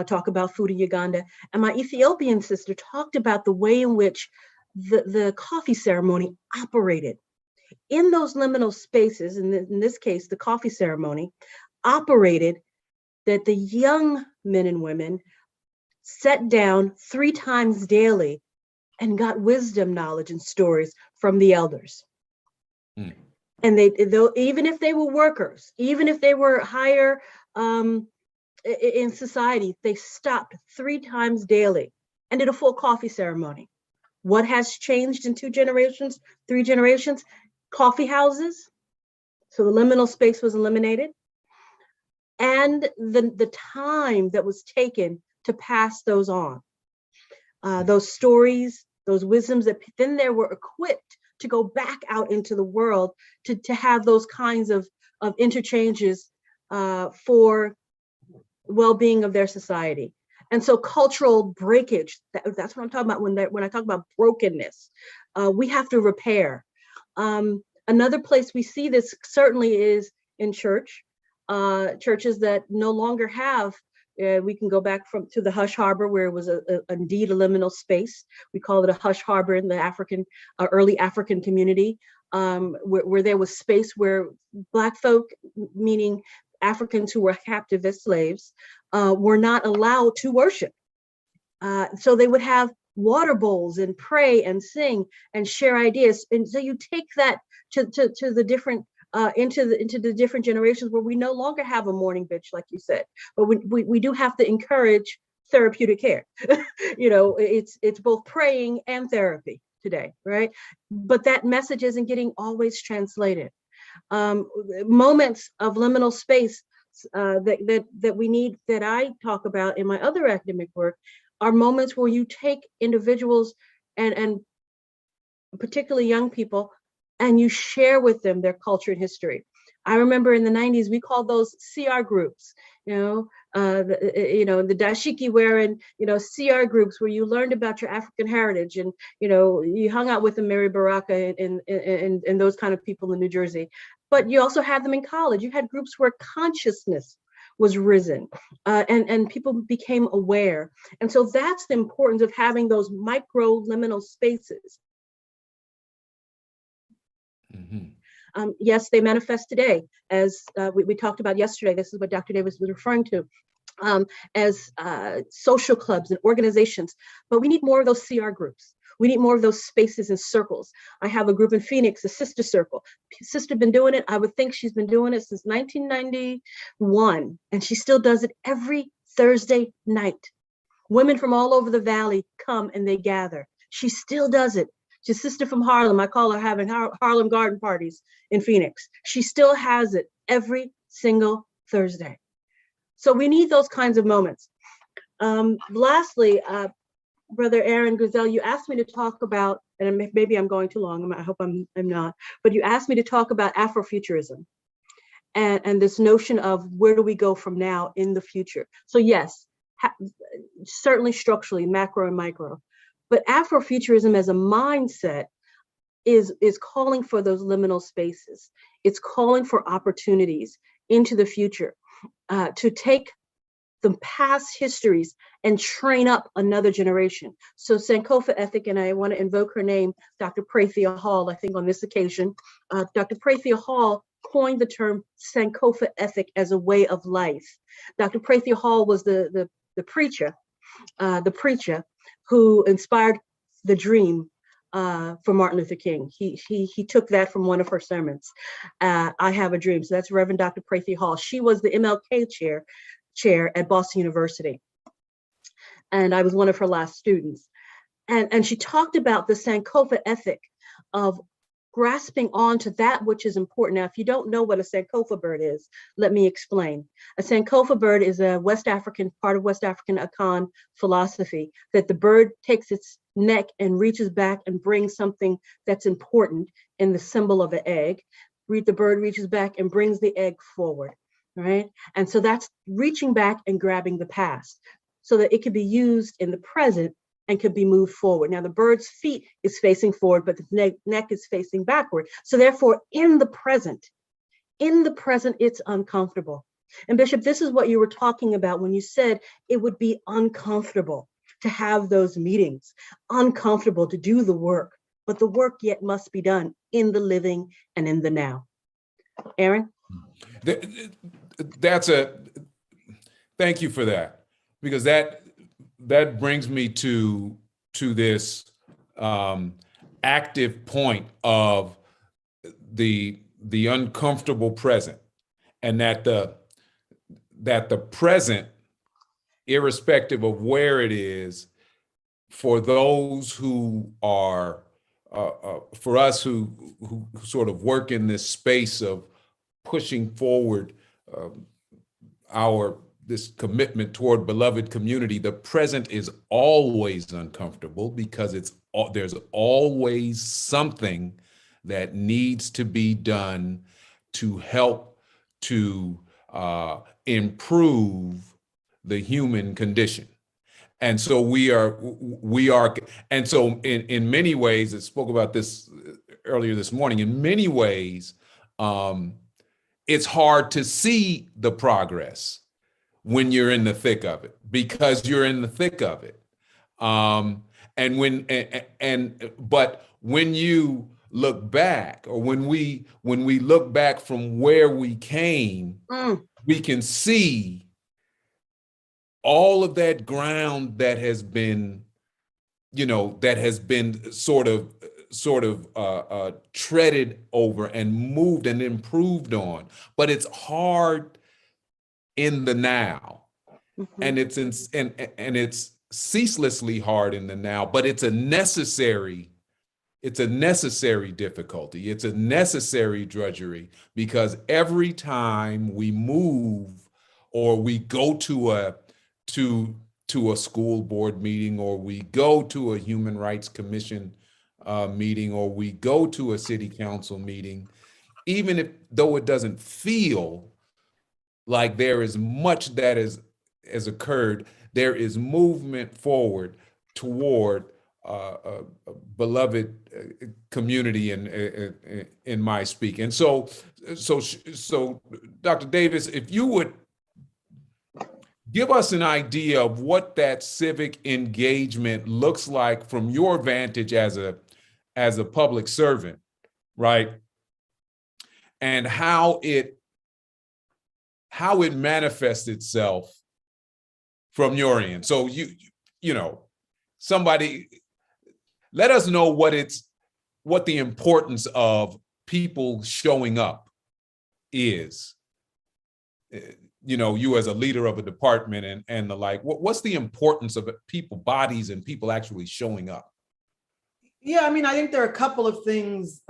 talk about food in Uganda. And my Ethiopian sister talked about the way in which the coffee ceremony operated. In those liminal spaces, in this case, the coffee ceremony operated that the young men and women sat down 3 times daily and got wisdom, knowledge, and stories from the elders. And even if they were workers, even if they were higher in society, they stopped 3 times daily and did a full coffee ceremony. What has changed in 2 generations, 3 generations? Coffee houses. So the liminal space was eliminated. And the time that was taken to pass those on. Those stories, those wisdoms that then they were equipped to go back out into the world to have those kinds of interchanges for well-being of their society. And so cultural breakage, that's what I'm talking about when I talk about brokenness. We have to repair. Another place we see this certainly is in church. Churches that no longer have, we can go back to the hush harbor where it was indeed a liminal space. We call it a hush harbor in the early African community, where there was space where Black folk, meaning Africans who were captive as slaves, were not allowed to worship. So they would have water bowls and pray and sing and share ideas. And so you take that to the different into the different generations where we no longer have a morning bitch, like you said, but we do have to encourage therapeutic care. It's both praying and therapy today, right? But that message isn't getting always translated. Moments of liminal space that we need, that I talk about in my other academic work, are moments where you take individuals and particularly young people, and you share with them their culture and history. I remember in the 90s, we called those CR groups, the dashiki wearing, CR groups where you learned about your African heritage, and, you hung out with the Mary Baraka and those kind of people in New Jersey. But you also had them in college. You had groups where consciousness was risen, and people became aware. And so that's the importance of having those micro liminal spaces. Mm-hmm. Yes, they manifest today, as we talked about yesterday. This is what Dr. Davis was referring to, as social clubs and organizations. But we need more of those CR groups. We need more of those spaces and circles. I have a group in Phoenix, a sister circle. Sister been doing it. I would think she's been doing it since 1991, and she still does it every Thursday night. Women from all over the valley come and they gather. She still does it. She's a sister from Harlem. I call her having Harlem garden parties in Phoenix. She still has it every single Thursday. So we need those kinds of moments. Lastly, Brother Aaron Grisell, you asked me to talk about, and maybe I'm going too long, I hope I'm not, but you asked me to talk about Afrofuturism and this notion of where do we go from now in the future. So yes, certainly structurally, macro and micro, but Afrofuturism as a mindset is calling for those liminal spaces. It's calling for opportunities into the future to take the past histories and train up another generation. So Sankofa ethic, and I want to invoke her name, Dr. Prathia Hall, I think on this occasion, Dr. Prathia Hall coined the term Sankofa ethic as a way of life. Dr. Prathia Hall was the preacher who inspired the dream for Martin Luther King. He took that from one of her sermons. I have a dream. So that's Reverend Dr. Prathia Hall. She was the MLK chair at Boston University. And I was one of her last students. And she talked about the Sankofa ethic of grasping on to that which is important. Now, if you don't know what a Sankofa bird is, let me explain. A Sankofa bird is a part of West African Akan philosophy, that the bird takes its neck and reaches back and brings something that's important in the symbol of an egg. The bird reaches back and brings the egg forward, right? And so that's reaching back and grabbing the past so that it can be used in the present and could be moved forward. Now the bird's feet is facing forward, but the neck is facing backward. So therefore, in the present, it's uncomfortable. And Bishop, this is what you were talking about when you said it would be uncomfortable to have those meetings, uncomfortable to do the work, but the work yet must be done in the living and in the now. Aaron? Thank you for that, because that brings me to this active point of the uncomfortable present, and that the present, irrespective of where it is, for those who are for us who sort of work in this space of pushing forward our this commitment toward beloved community, the present is always uncomfortable because there's always something that needs to be done to help to improve the human condition. And so we are, and so in many ways, I spoke about this earlier this morning, in many ways, it's hard to see the progress when you're in the thick of it, because you're in the thick of it. But when you look back, or when we look back from where we came, we can see all of that ground that has been, sort of treaded over and moved and improved on. But it's hard in the now, and it's ceaselessly hard in the now. But it's a necessary difficulty. It's a necessary drudgery, because every time we move, or we go to a school board meeting, or we go to a Human Rights Commission meeting, or we go to a city council meeting, even though it doesn't feel like there is much that has occurred, there is movement forward toward a beloved community in my speak. And so Dr. Davis, if you would give us an idea of what that civic engagement looks like from your vantage as a public servant, right? And how it manifests itself from your end. So somebody let us know what the importance of people showing up is. You as a leader of a department and the like, what's the importance of people, bodies, and people actually showing up? Yeah, I mean, I think there are a couple of things,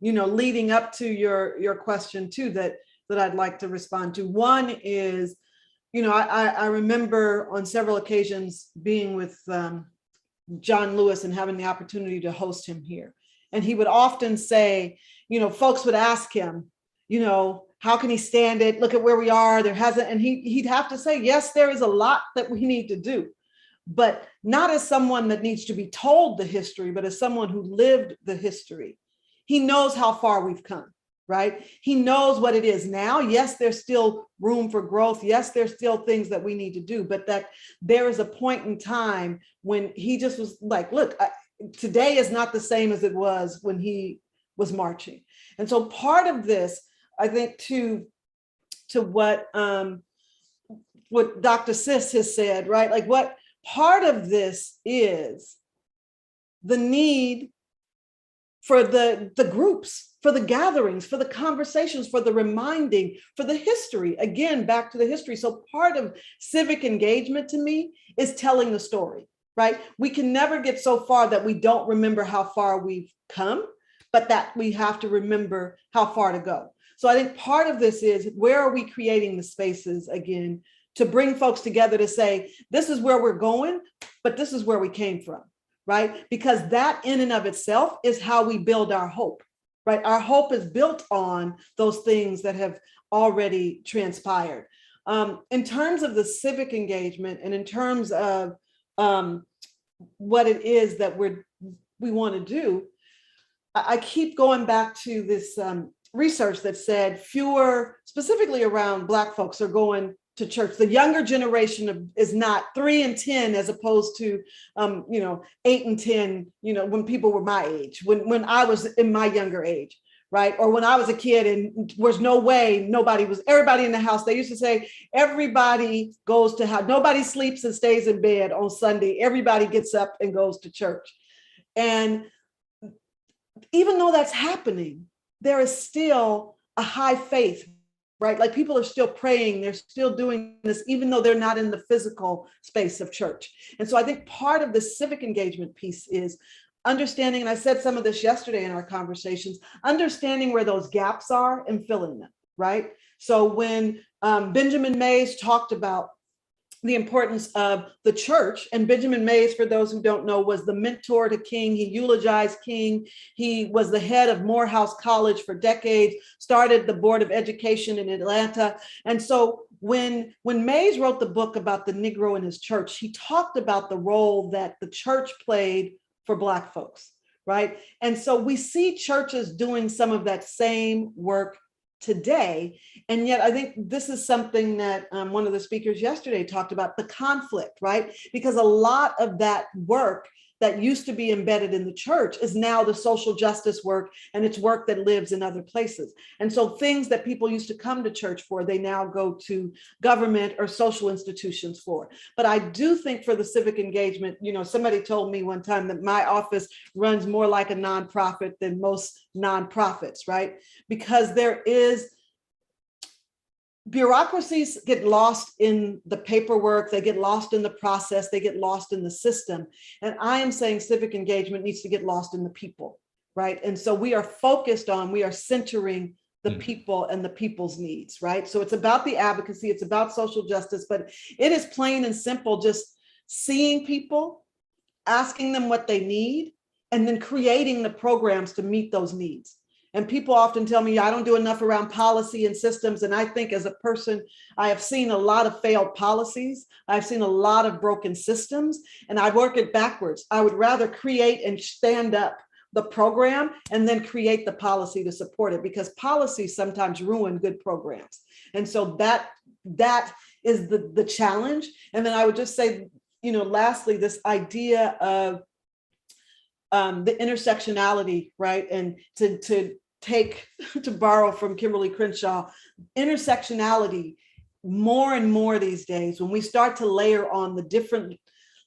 leading up to your question too, that I'd like to respond to. One is, I remember on several occasions being with John Lewis and having the opportunity to host him here. And he would often say, folks would ask him, how can he stand it? Look at where we are. There hasn't, and he'd have to say, yes, there is a lot that we need to do, but not as someone that needs to be told the history, but as someone who lived the history. He knows how far we've come, right? He knows what it is now. Yes, there's still room for growth. Yes, there's still things that we need to do, but that there is a point in time when he just was like, look, today is not the same as it was when he was marching. And so part of this, I think, to what Dr. Sis has said, right? Like, what part of this is the need for the groups, for the gatherings, for the conversations, for the reminding, for the history, again, back to the history. So part of civic engagement to me is telling the story, right? We can never get so far that we don't remember how far we've come, but that we have to remember how far to go. So I think part of this is, where are we creating the spaces again to bring folks together to say, this is where we're going, but this is where we came from, right? Because that in and of itself is how we build our hope, right? Our hope is built on those things that have already transpired. In terms of the civic engagement and in terms of what it is that we want to do, I keep going back to this research that said fewer, specifically around Black folks, are going to church. The younger generation is not 3 and 10 as opposed to 8 and 10, when people were my age, when I was in my younger age, right? Or when I was a kid and was no way, everybody in the house, they used to say, everybody goes to house, nobody sleeps and stays in bed on Sunday. Everybody gets up and goes to church. And even though that's happening, there is still a high faith, right? Like, people are still praying, they're still doing this, even though they're not in the physical space of church. And so I think part of the civic engagement piece is understanding, and I said some of this yesterday in our conversations, understanding where those gaps are and filling them, right? So when Benjamin Mays talked about the importance of the church. And Benjamin Mays, for those who don't know, was the mentor to King. He eulogized King. He was the head of Morehouse College for decades, started the Board of Education in Atlanta. And so when Mays wrote the book about the Negro in his church, he talked about the role that the church played for Black folks, right? And so we see churches doing some of that same work today. And yet I think this is something that one of the speakers yesterday talked about, the conflict, right? Because a lot of that work that used to be embedded in the church is now the social justice work, and it's work that lives in other places. And so things that people used to come to church for, they now go to government or social institutions for. But I do think for the civic engagement, you know, somebody told me one time that my office runs more like a nonprofit than most nonprofits, right? Because there is bureaucracies get lost in the paperwork, they get lost in the process, they get lost in the system. And I am saying civic engagement needs to get lost in the people, right? And so we are centering the people and the people's needs, right? So it's about the advocacy, it's about social justice, but it is plain and simple, just seeing people, asking them what they need, and then creating the programs to meet those needs. And people often tell me, I don't do enough around policy and systems. And I think as a person, I have seen a lot of failed policies. I've seen a lot of broken systems, and I work it backwards. I would rather create and stand up the program and then create the policy to support it, because policies sometimes ruin good programs. And so that is the challenge. And then I would just say, you know, lastly, this idea of the intersectionality, right? And to borrow from Kimberly Crenshaw, intersectionality more and more these days, when we start to layer on the different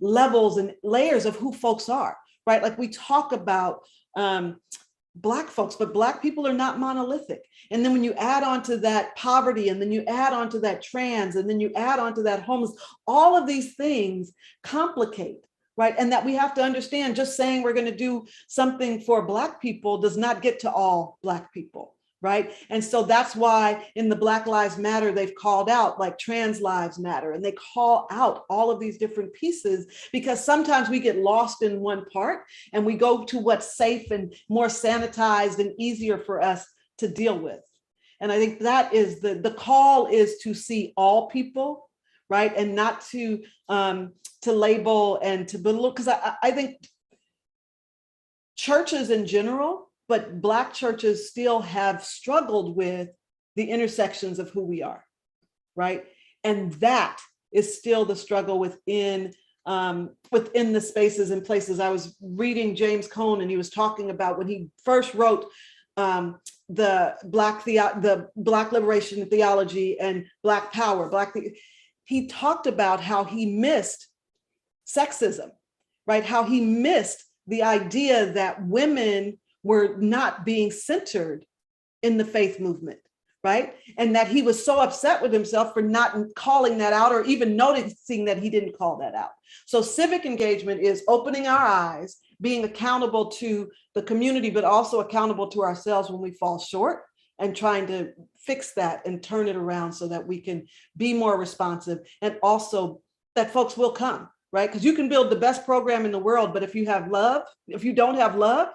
levels and layers of who folks are, right? Like we talk about Black folks, but Black people are not monolithic. And then when you add on to that poverty, and then you add on to that trans, and then you add on to that homeless, all of these things complicate, right? And that we have to understand, just saying we're going to do something for Black people does not get to all Black people, right? And so that's why in the Black Lives Matter, they've called out like trans lives matter, and they call out all of these different pieces, because sometimes we get lost in one part and we go to what's safe and more sanitized and easier for us to deal with. And I think that is the call, is to see all people, right? And not to label and to belittle, because I think churches in general, but Black churches still have struggled with the intersections of who we are, right? And that is still the struggle within the spaces and places. I was reading James Cone, and he was talking about when he first wrote the Black liberation theology and Black power, he talked about how he missed sexism, right? How he missed the idea that women were not being centered in the faith movement, right? And that he was so upset with himself for not calling that out, or even noticing that he didn't call that out. So civic engagement is opening our eyes, being accountable to the community, but also accountable to ourselves when we fall short, and trying to fix that and turn it around so that we can be more responsive, and also that folks will come, right? Because you can build the best program in the world, but if you don't have love,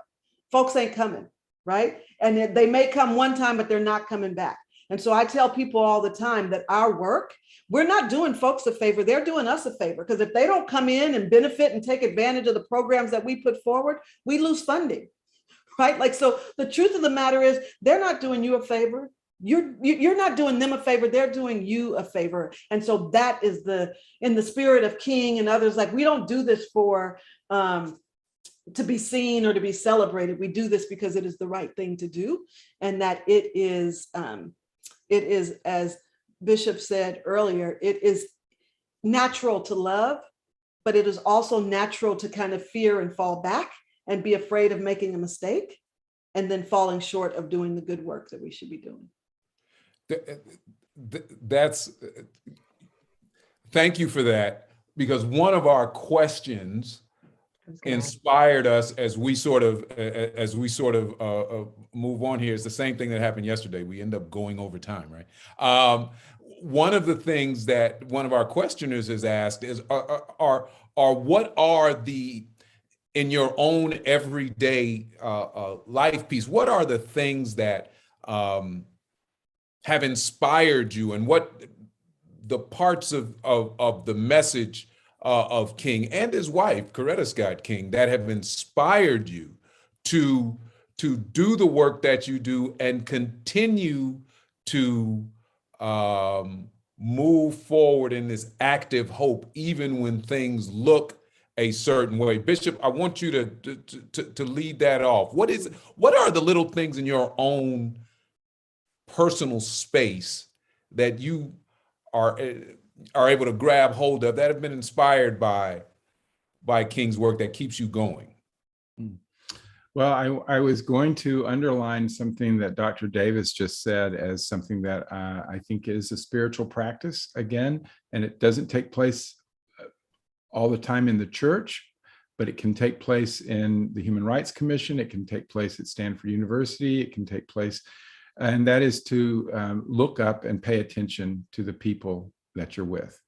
folks ain't coming, right? And they may come one time, but they're not coming back. And so I tell people all the time that our work, we're not doing folks a favor, they're doing us a favor. Because if they don't come in and benefit and take advantage of the programs that we put forward, we lose funding, right? Like, so the truth of the matter is, they're not doing you a favor. You're not doing them a favor, they're doing you a favor. And so that is in the spirit of King and others, like, we don't do this for to be seen or to be celebrated. We do this because it is the right thing to do. And that it is, as Bishop said earlier, it is natural to love, but it is also natural to kind of fear and fall back and be afraid of making a mistake and then falling short of doing the good work that we should be doing. Thank you for that, because one of our questions inspired us as we sort of move on here. It's the same thing that happened yesterday. We end up going over time, right? one of the things that one of our questioners has asked is, what are the, in your own everyday life piece, what are the things that have inspired you, and what the parts of the message of King and his wife, Coretta Scott King, that have inspired you to do the work that you do and continue to move forward in this active hope, even when things look a certain way? Bishop, I want you to lead that off. What are the little things in your own personal space that you are able to grab hold of that have been inspired by King's work that keeps you going? Well, I was going to underline something that Dr. Davis just said as something that I think is a spiritual practice again, and it doesn't take place all the time in the church, but it can take place in the Human Rights Commission. It can take place at Stanford University. It can take place, and that is to look up and pay attention to the people that you're with.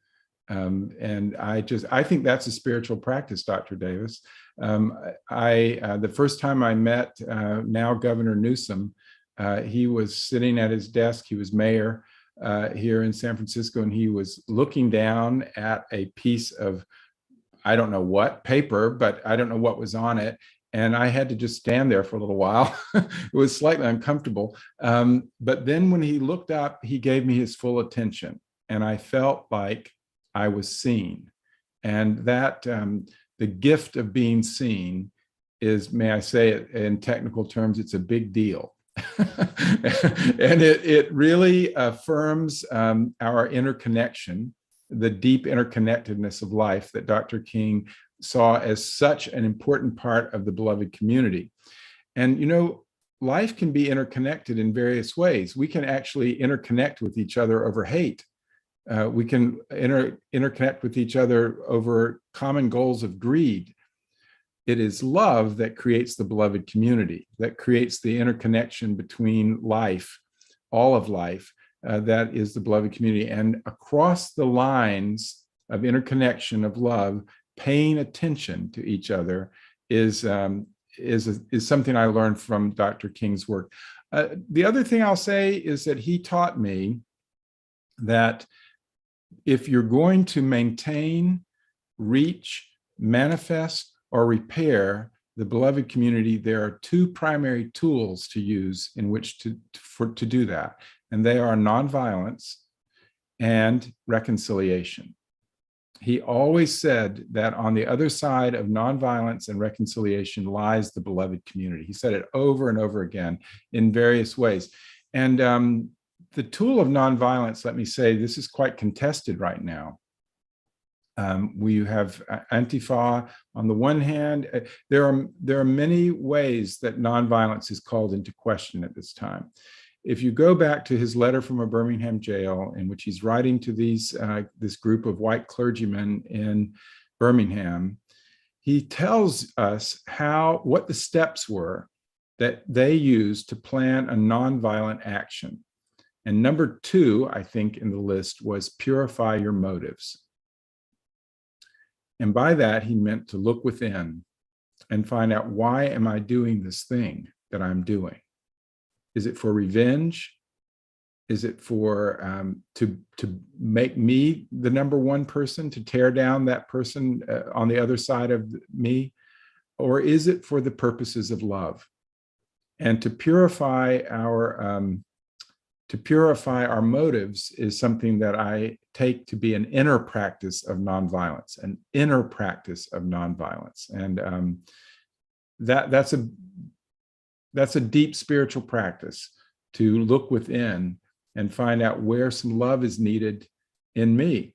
And I think that's a spiritual practice, Dr. Davis. The first time I met now Governor Newsom, he was sitting at his desk. He was mayor here in San Francisco, and he was looking down at a piece of, I don't know what, paper, but I don't know what was on it. And I had to just stand there for a little while. It was slightly uncomfortable. But then when he looked up, he gave me his full attention. And I felt like I was seen. And that the gift of being seen is, may I say it in technical terms, it's a big deal. And it really affirms our interconnection, the deep interconnectedness of life that Dr. King saw as such an important part of the beloved community. And, you know, life can be interconnected in various ways. We can actually interconnect with each other over hate. We can interconnect with each other over common goals of greed. It is love that creates the beloved community, that creates the interconnection between life, all of life, that is the beloved community. And across the lines of interconnection of love, paying attention to each other is something I learned from Dr. King's work. The other thing I'll say is that he taught me that if you're going to maintain, reach, manifest, or repair the beloved community, there are two primary tools to use in which to do that. And they are nonviolence and reconciliation. He always said that on the other side of nonviolence and reconciliation lies the beloved community. He said it over and over again in various ways. And the tool of nonviolence, let me say, this is quite contested right now. We have Antifa on the one hand. There are many ways that nonviolence is called into question at this time. If you go back to his letter from a Birmingham jail, in which he's writing to this group of white clergymen in Birmingham, he tells us what the steps were that they used to plan a nonviolent action. And number 2, I think, in the list was purify your motives. And by that, he meant to look within and find out, why am I doing this thing that I'm doing? Is it for revenge? Is it for to make me the number one person, to tear down that person on the other side of me? Or is it for the purposes of love? And to purify our motives is something that I take to be an inner practice of nonviolence, an inner practice of nonviolence. And that's a deep spiritual practice, to look within and find out where some love is needed in me,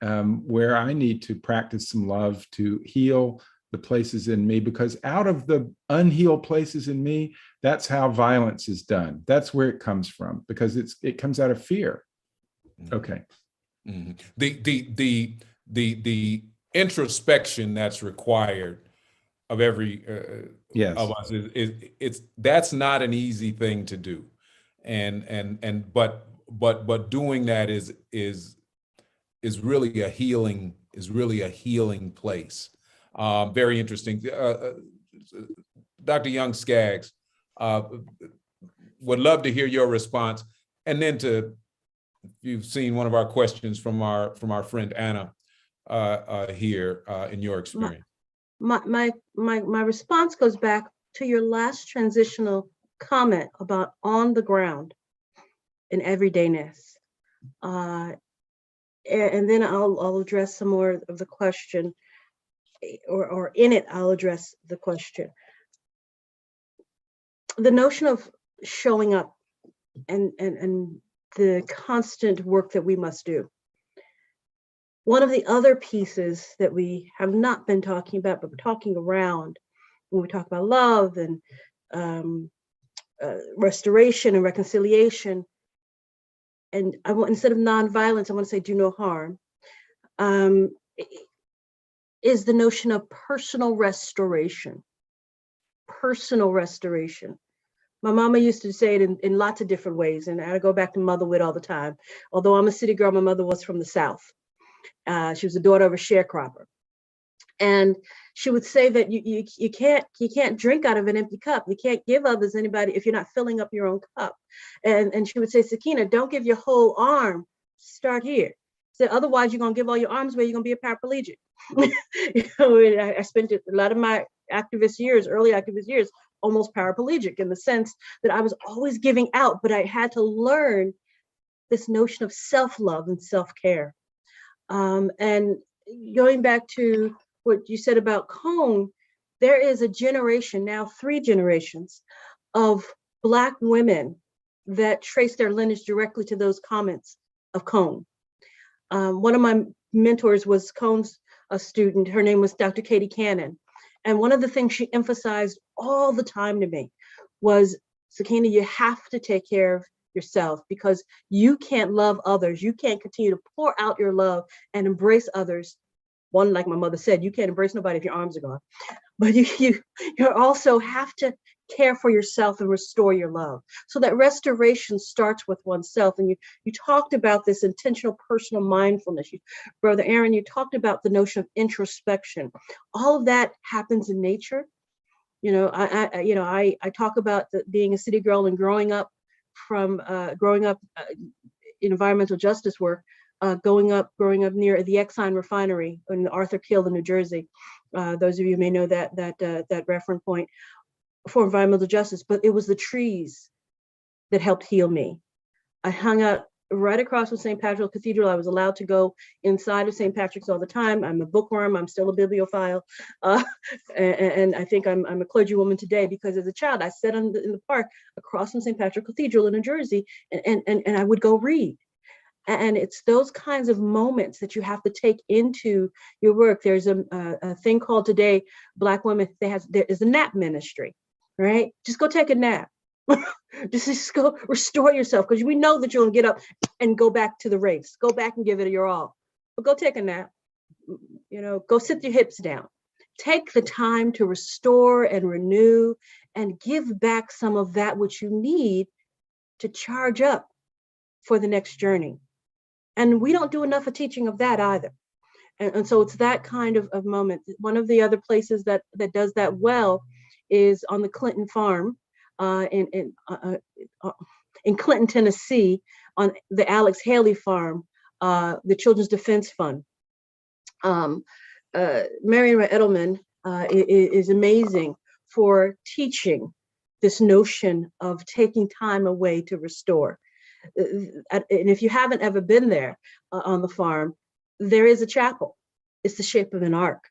where I need to practice some love to heal the places in me, because out of the unhealed places in me, that's how violence is done. That's where it comes from, because it comes out of fear. Okay. Mm-hmm. The introspection that's required of every Yes. of us that's not an easy thing to do, but but doing that is really a healing, place. Very interesting. Dr. Young Skaggs, would love to hear your response. And then you've seen one of our questions from our friend Anna here in your experience. My response goes back to your last transitional comment about on the ground and everydayness. And then I'll address some more of the question, or in it, I'll address the question. The notion of showing up and the constant work that we must do. One of the other pieces that we have not been talking about, but we're talking around when we talk about love and restoration and reconciliation, and I want, instead of nonviolence, I want to say do no harm, is the notion of personal restoration. Personal restoration. My mama used to say it in lots of different ways, and I go back to motherhood all the time. Although I'm a city girl, my mother was from the South. She was the daughter of a sharecropper. And she would say that you can't drink out of an empty cup. You can't give others anybody if you're not filling up your own cup. And she would say, Sakina, don't give your whole arm, start here. So otherwise you're gonna give all your arms away, you're gonna be a paraplegic. You know, I spent a lot of my early activist years, almost paraplegic, in the sense that I was always giving out, but I had to learn this notion of self-love and self-care. And going back to what you said about Cone, there is a generation, now 3 generations, of Black women that trace their lineage directly to those comments of Cone. One of my mentors was Cone's student. Her name was Dr. Katie Cannon. And one of the things she emphasized all the time to me was, Sakina, you have to take care of yourself, because you can't love others. You can't continue to pour out your love and embrace others. One, like my mother said, you can't embrace nobody if your arms are gone. But you also have to care for yourself and restore your love. So that restoration starts with oneself. And you talked about this intentional personal mindfulness. Brother Aaron, you talked about the notion of introspection. All of that happens in nature. You know, I talk about being a city girl and growing up in environmental justice work, growing up near the Exxon refinery in Arthur Kill in New Jersey. Those of you may know that reference point for environmental justice, but it was the trees that helped heal me. I hung out right across from St. Patrick's Cathedral. I was allowed to go inside of St. Patrick's all the time. I'm a bookworm. I'm still a bibliophile. And I think I'm a clergywoman today, because as a child, I sat in the park across from St. Patrick's Cathedral in New Jersey, and I would go read. And it's those kinds of moments that you have to take into your work. There's a thing called today, Black women, there is a nap ministry, right? Just go take a nap. just go restore yourself, because we know that you'll get up and go back to the race, go back and give it your all, but go take a nap. You know, go sit your hips down, take the time to restore and renew and give back some of that which you need to charge up for the next journey. And we don't do enough of teaching of that either. And so it's that kind of moment. One of the other places that does that well is on the Clinton farm in Clinton, Tennessee, on the Alex Haley farm, the Children's Defense Fund. Marian Edelman is amazing for teaching this notion of taking time away to restore. And if you haven't ever been there on the farm, there is a chapel. It's the shape of an ark.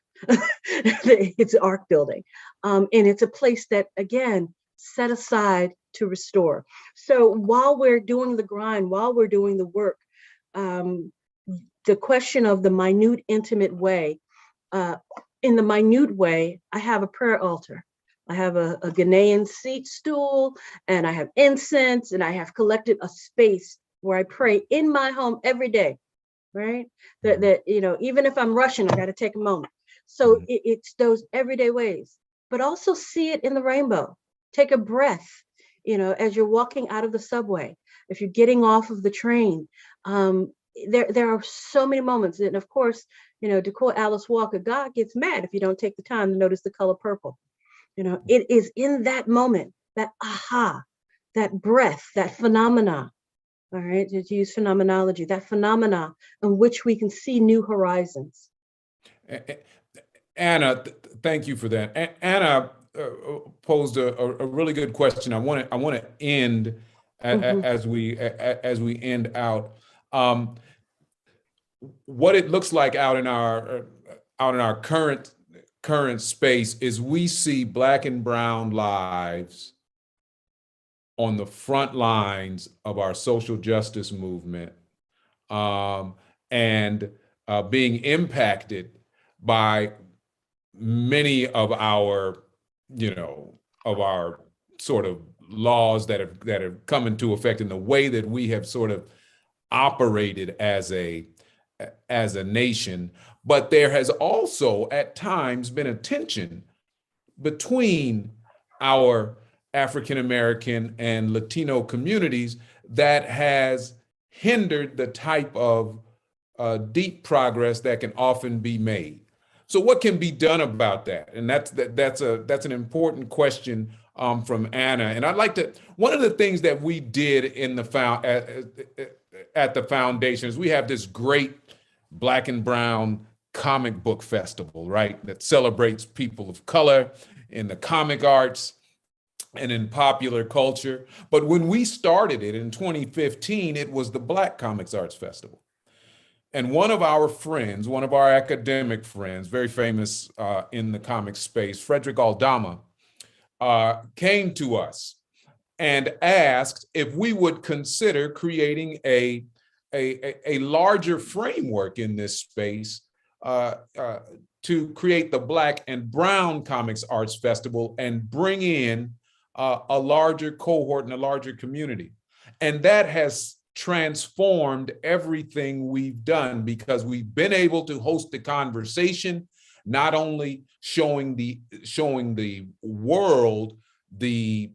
It's an ark building. And it's a place that, again, set aside to restore. So while we're doing the grind, while we're doing the work, the question of the minute, intimate way, in the minute way, I have a prayer altar. I have a Ghanaian seat stool, and I have incense, and I have collected a space where I pray in my home every day, right? That you know, even if I'm rushing, I got to take a moment. So it's those everyday ways, but also see it in the rainbow. Take a breath, you know, as you're walking out of the subway. if you're getting off of the train. There are so many moments. And of course, to quote Alice Walker, God gets mad if you don't take the time to notice the color purple. It is in that moment, that aha, that breath, that phenomena, all right, to use phenomenology, that phenomena in which we can see new horizons. Anna, thank you for that. Anna posed a really good question. I want to end as we end out. What it looks like out in our current space is we see Black and brown lives on the front lines of our social justice movement, and being impacted by many of our, of our sort of laws that have come into effect in the way that we have sort of operated as a nation. But there has also at times been a tension between our African American and Latino communities that has hindered the type of deep progress that can often be made. So what can be done about that? And that's an important question from Anna. And I'd like to, one of the things that we did in at the foundation is we have this great Black and brown comic book festival, right? That celebrates people of color in the comic arts and in popular culture. But when we started it in 2015, it was the Black Comics Arts Festival. And one of our friends, one of our academic friends, very famous in the comic space, Frederick Aldama, came to us and asked if we would consider creating a larger framework in this space to create the Black and Brown Comics Arts Festival and bring in a larger cohort and a larger community. And that has transformed everything we've done, because we've been able to host the conversation, not only showing the world the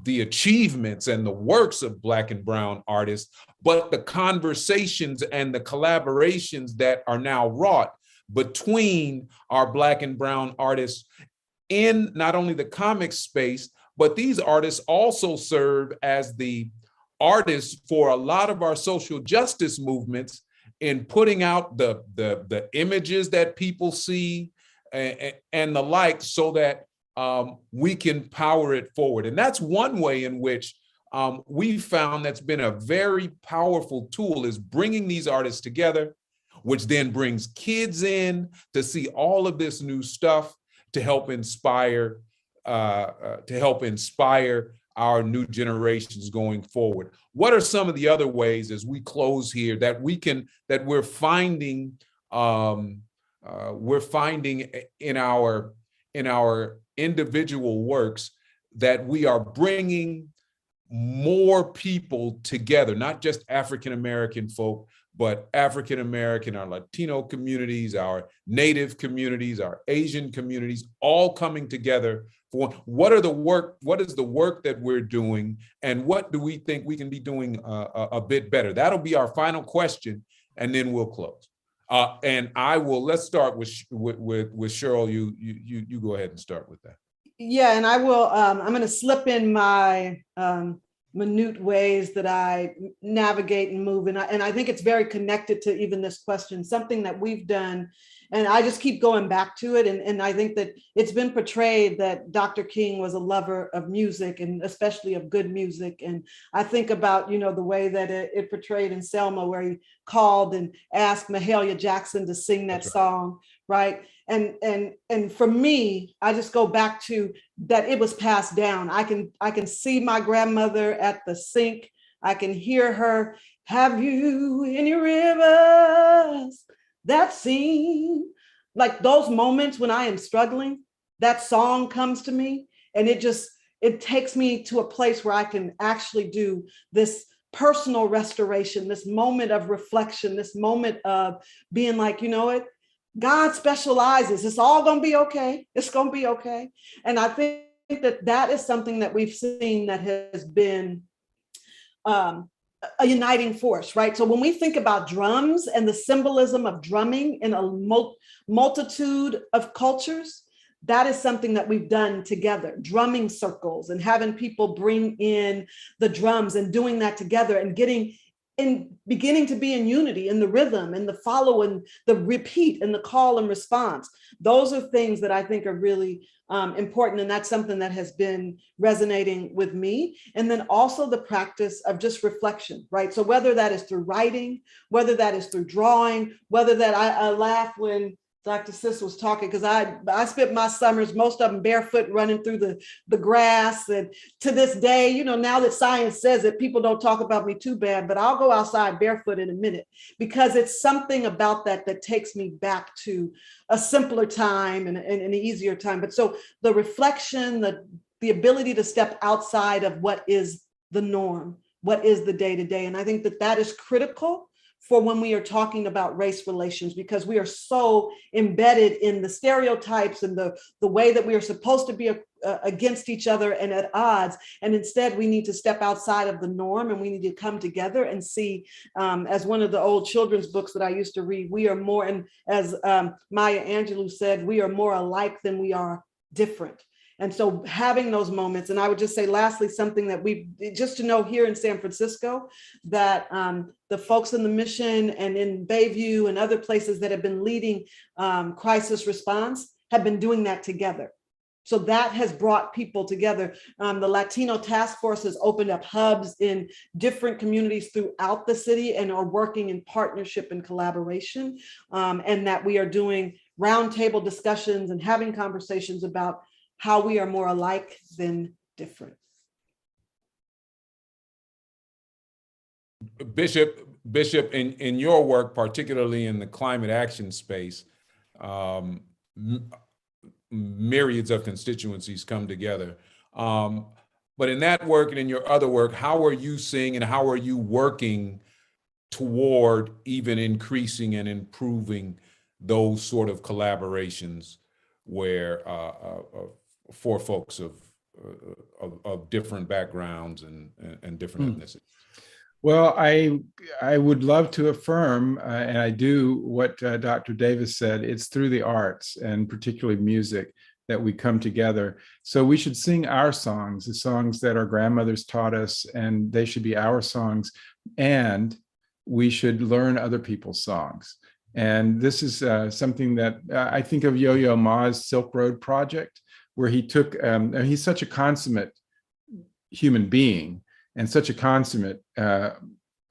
achievements and the works of Black and brown artists, but the conversations and the collaborations that are now wrought between our Black and brown artists in not only the comic space, but these artists also serve as the artists for a lot of our social justice movements in putting out the images that people see and the like, so that we can power it forward. And that's one way in which we've found that's been a very powerful tool, is bringing these artists together, which then brings kids in to see all of this new stuff to help inspire our new generations going forward. What are some of the other ways, as we close here, that we're finding in our individual works that we are bringing more people together, not just African American folk, but African American, our Latino communities, our Native communities, our Asian communities, all coming together for what is the work that we're doing, and what do we think we can be doing a bit better? That'll be our final question, and then we'll close. And let's start with Cheryl. You go ahead and start with that. Yeah, and I will, I'm going to slip in my minute ways that I navigate and move. And I think it's very connected to even this question, something that we've done. And I just keep going back to it. And I think that it's been portrayed that Dr. King was a lover of music, and especially of good music. And I think about, the way that it portrayed in Selma, where he called and asked Mahalia Jackson to sing that song, right? And for me, I just go back to that it was passed down. I can see my grandmother at the sink. I can hear her, "Have you any rivers that sing?" Like those moments when I am struggling, that song comes to me, and it takes me to a place where I can actually do this personal restoration, this moment of reflection, this moment of being like, you know what? God specializes. It's all going to be okay. It's going to be okay. And I think that that is something that we've seen that has been a uniting force, right? So when we think about drums and the symbolism of drumming in a multitude of cultures, that is something that we've done together, drumming circles and having people bring in the drums and doing that together and beginning to be in unity in the rhythm and the follow and the repeat and the call and response. Those are things that I think are really important. And that's something that has been resonating with me. And then also the practice of just reflection, right? So whether that is through writing, whether that is through drawing, whether that I laugh when Dr. Sis was talking, because I spent my summers, most of them barefoot, running through the grass. And to this day, you know, now that science says it, people don't talk about me too bad, but I'll go outside barefoot in a minute, because it's something about that that takes me back to a simpler time and an easier time. But so the reflection, the ability to step outside of what is the norm, what is the day-to-day. And I think that that is critical for when we are talking about race relations, because we are so embedded in the stereotypes and the way that we are supposed to be against each other and at odds. And instead, we need to step outside of the norm, and we need to come together and see, as one of the old children's books that I used to read, we are more, and as Maya Angelou said, we are more alike than we are different. And so having those moments, and I would just say lastly, something that just to know here in San Francisco, that the folks in the Mission and in Bayview and other places that have been leading crisis response have been doing that together. So that has brought people together. The Latino Task Force has opened up hubs in different communities throughout the city and are working in partnership and collaboration, and that we are doing roundtable discussions and having conversations about how we are more alike than different. Bishop, in your work, particularly in the climate action space, myriads of constituencies come together. But in that work and in your other work, how are you seeing and how are you working toward even increasing and improving those sort of collaborations where for folks of different backgrounds and different ethnicities? Well, I would love to affirm, and I do, what Dr. Davis said. It's through the arts, and particularly music, that we come together. So we should sing our songs, the songs that our grandmothers taught us, and they should be our songs. And we should learn other people's songs. And this is something that I think of Yo-Yo Ma's Silk Road project, where he took, he's such a consummate human being and such a consummate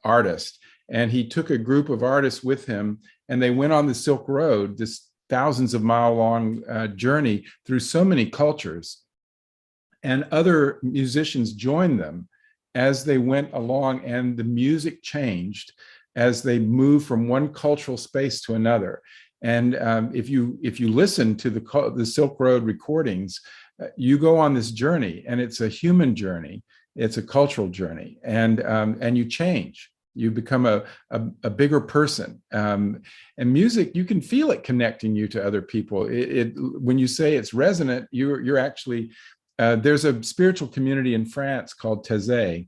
artist. And he took a group of artists with him, and they went on the Silk Road, this thousands of mile long journey through so many cultures. And other musicians joined them as they went along, and the music changed as they moved from one cultural space to another. And if you listen to the Silk Road recordings, you go on this journey, and it's a human journey, it's a cultural journey, and you change. You become a bigger person. And music, you can feel it connecting you to other people. When you say it's resonant, you're actually, there's a spiritual community in France called Taizé.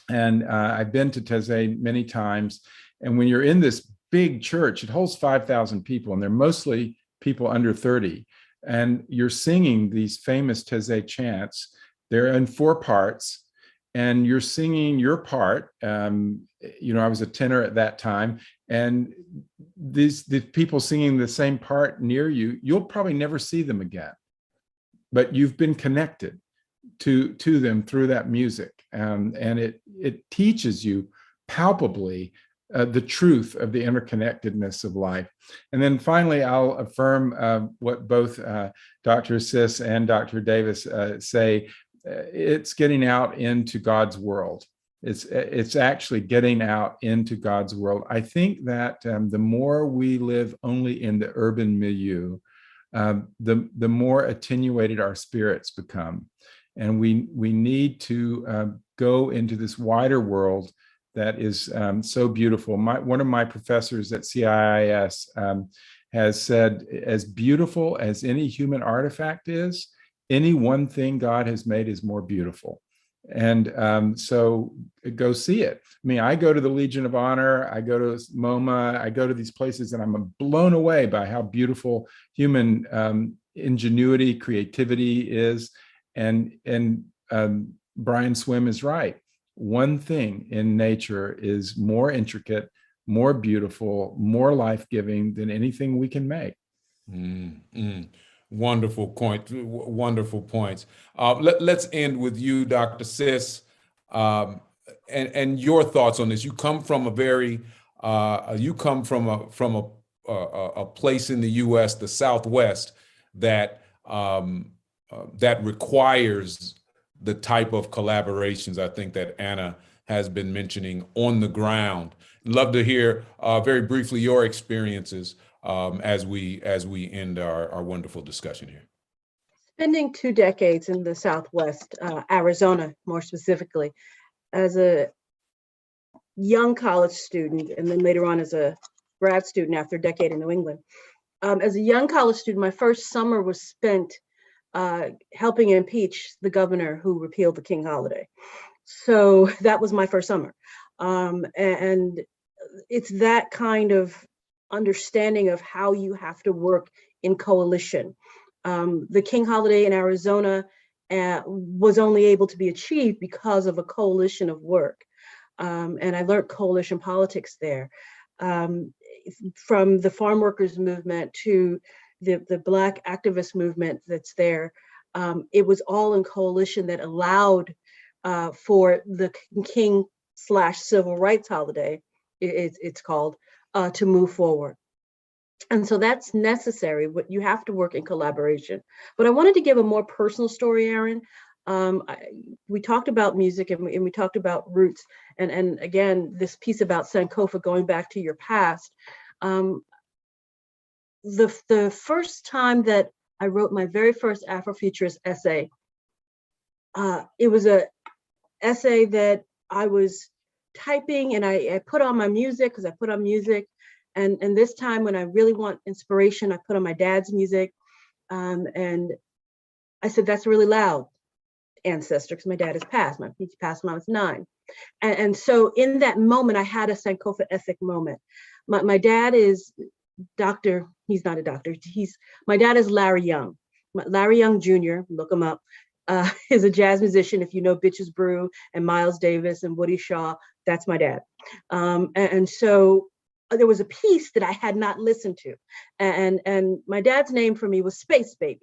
And I've been to Taizé many times. And when you're in this big church, it holds 5,000 people, and they're mostly people under 30. And you're singing these famous Taizé chants. They're in 4 parts, and you're singing your part. You know, I was a tenor at that time, and the people singing the same part near you, you'll probably never see them again, but you've been connected to them through that music. And it teaches you palpably the truth of the interconnectedness of life. And then finally, I'll affirm what both Dr. Sis and Dr. Davis say. It's getting out into God's world. It's actually getting out into God's world. I think that the more we live only in the urban milieu, the more attenuated our spirits become. And we need to go into this wider world that is so beautiful. One of my professors at CIIS has said, as beautiful as any human artifact is any one thing God has made is more beautiful. And so go see it. I mean, I go to the Legion of Honor, I go to MoMA, I go to these places, and I'm blown away by how beautiful human ingenuity, creativity is. And Brian Swim is right. One thing in nature is more intricate, more beautiful, more life-giving than anything we can make. Wonderful point. Wonderful points. Let's end with you, Dr. Sis, and your thoughts on this. You come from a very, a place in the U.S., the Southwest, that that requires the type of collaborations I think that Anna has been mentioning on the ground. Love to hear very briefly your experiences as we end our wonderful discussion here. Spending 2 decades in the Southwest, Arizona, more specifically, as a young college student, and then later on as a grad student after a decade in New England. As a young college student, my first summer was spent helping impeach the governor who repealed the King holiday. So that was my first summer. And it's that kind of understanding of how you have to work in coalition. The King holiday in Arizona was only able to be achieved because of a coalition of work. And I learned coalition politics there. From the farm workers movement to the Black activist movement that's there, it was all in coalition that allowed for the King/civil rights holiday, it's called, to move forward. And so that's necessary, but you have to work in collaboration. But I wanted to give a more personal story, Aaron. We talked about music and we talked about roots. And again, this piece about Sankofa, going back to your past. The first time that I wrote my very first Afrofuturist essay, it was an essay that I was typing, and I put on my music, because I put on music. And this time when I really want inspiration, I put on my dad's music. And I said, that's really loud, ancestor, because my dad has passed. He passed when I was 9. And so in that moment, I had a Sankofa ethic moment. My dad is doctor. He's not a doctor. My dad is Larry Young. Larry Young Jr., look him up, is a jazz musician. If you know Bitches Brew and Miles Davis and Woody Shaw, that's my dad. And so there was a piece that I had not listened to. And my dad's name for me was Space Baby.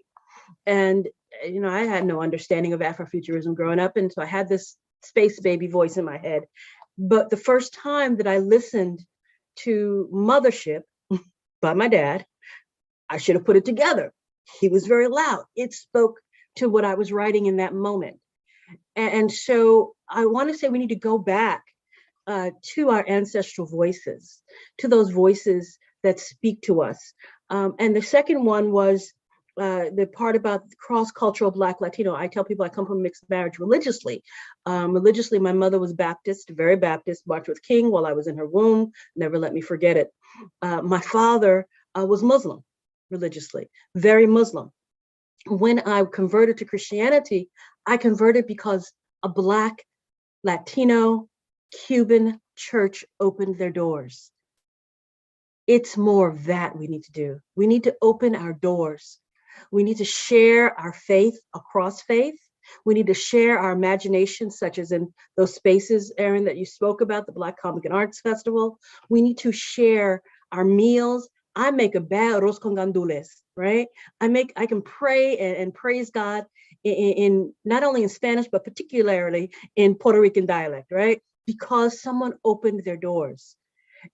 And, you know, I had no understanding of Afrofuturism growing up. And so I had this Space Baby voice in my head. But the first time that I listened to Mothership by my dad, I should have put it together. He was very loud. It spoke to what I was writing in that moment. And so I want to say we need to go back to our ancestral voices, to those voices that speak to us. And the second one was the part about cross-cultural Black Latino. I tell people I come from mixed marriage religiously. Religiously, my mother was Baptist, very Baptist, marched with King while I was in her womb, never let me forget it. My father was Muslim religiously, very Muslim. When I converted to Christianity, I converted because a Black, Latino, Cuban church opened their doors. It's more of that we need to do. We need to open our doors. We need to share our faith across faith. We need to share our imagination, such as in those spaces, Aaron, that you spoke about, the Black Comic and Arts Festival. We need to share our meals. I make a bad arroz con gandules, right? I can pray and praise God in not only in Spanish, but particularly in Puerto Rican dialect, right? Because someone opened their doors.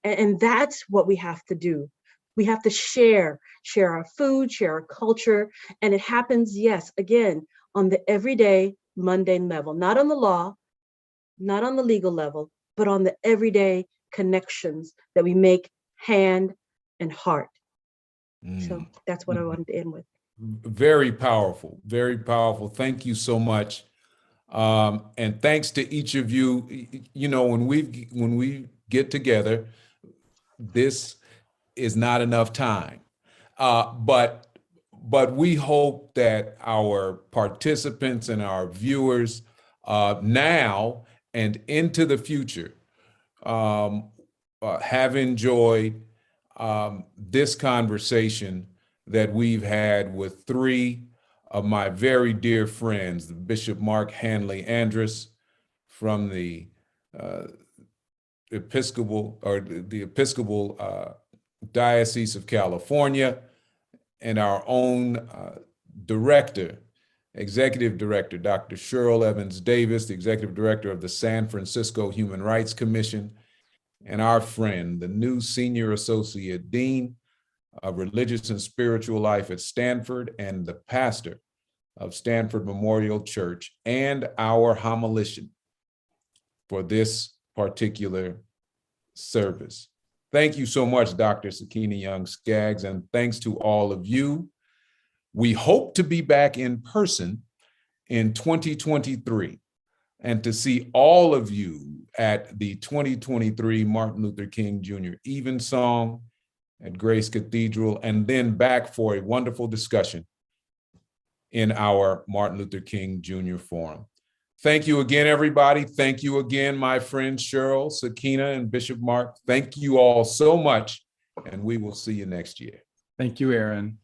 And that's what we have to do. We have to share our food, share our culture. And it happens, yes, again, on the everyday, mundane level, not on the law, not on the legal level, but on the everyday connections that we make hand and heart. So that's what I wanted to end with. Very powerful, very powerful. Thank you so much. And thanks to each of you. You know, when we get together, this is not enough time. But but we hope that our participants and our viewers now and into the future have enjoyed this conversation that we've had with three of my very dear friends, Bishop Mark Handley Andrus from the Episcopal Diocese of California, and our own director, executive director, Dr. Cheryl Evans Davis, the executive director of the San Francisco Human Rights Commission, and our friend, the new senior associate dean of religious and spiritual life at Stanford and the pastor of Stanford Memorial Church, and our homilician for this particular service. Thank you so much, Dr. Sakina Young Skaggs, and thanks to all of you. We hope to be back in person in 2023 and to see all of you at the 2023 Martin Luther King Jr. Evensong at Grace Cathedral, and then back for a wonderful discussion in our Martin Luther King Jr. Forum. Thank you again, everybody. Thank you again, my friends Cheryl, Sakina, and Bishop Mark. Thank you all so much, and we will see you next year. Thank you, Aaron.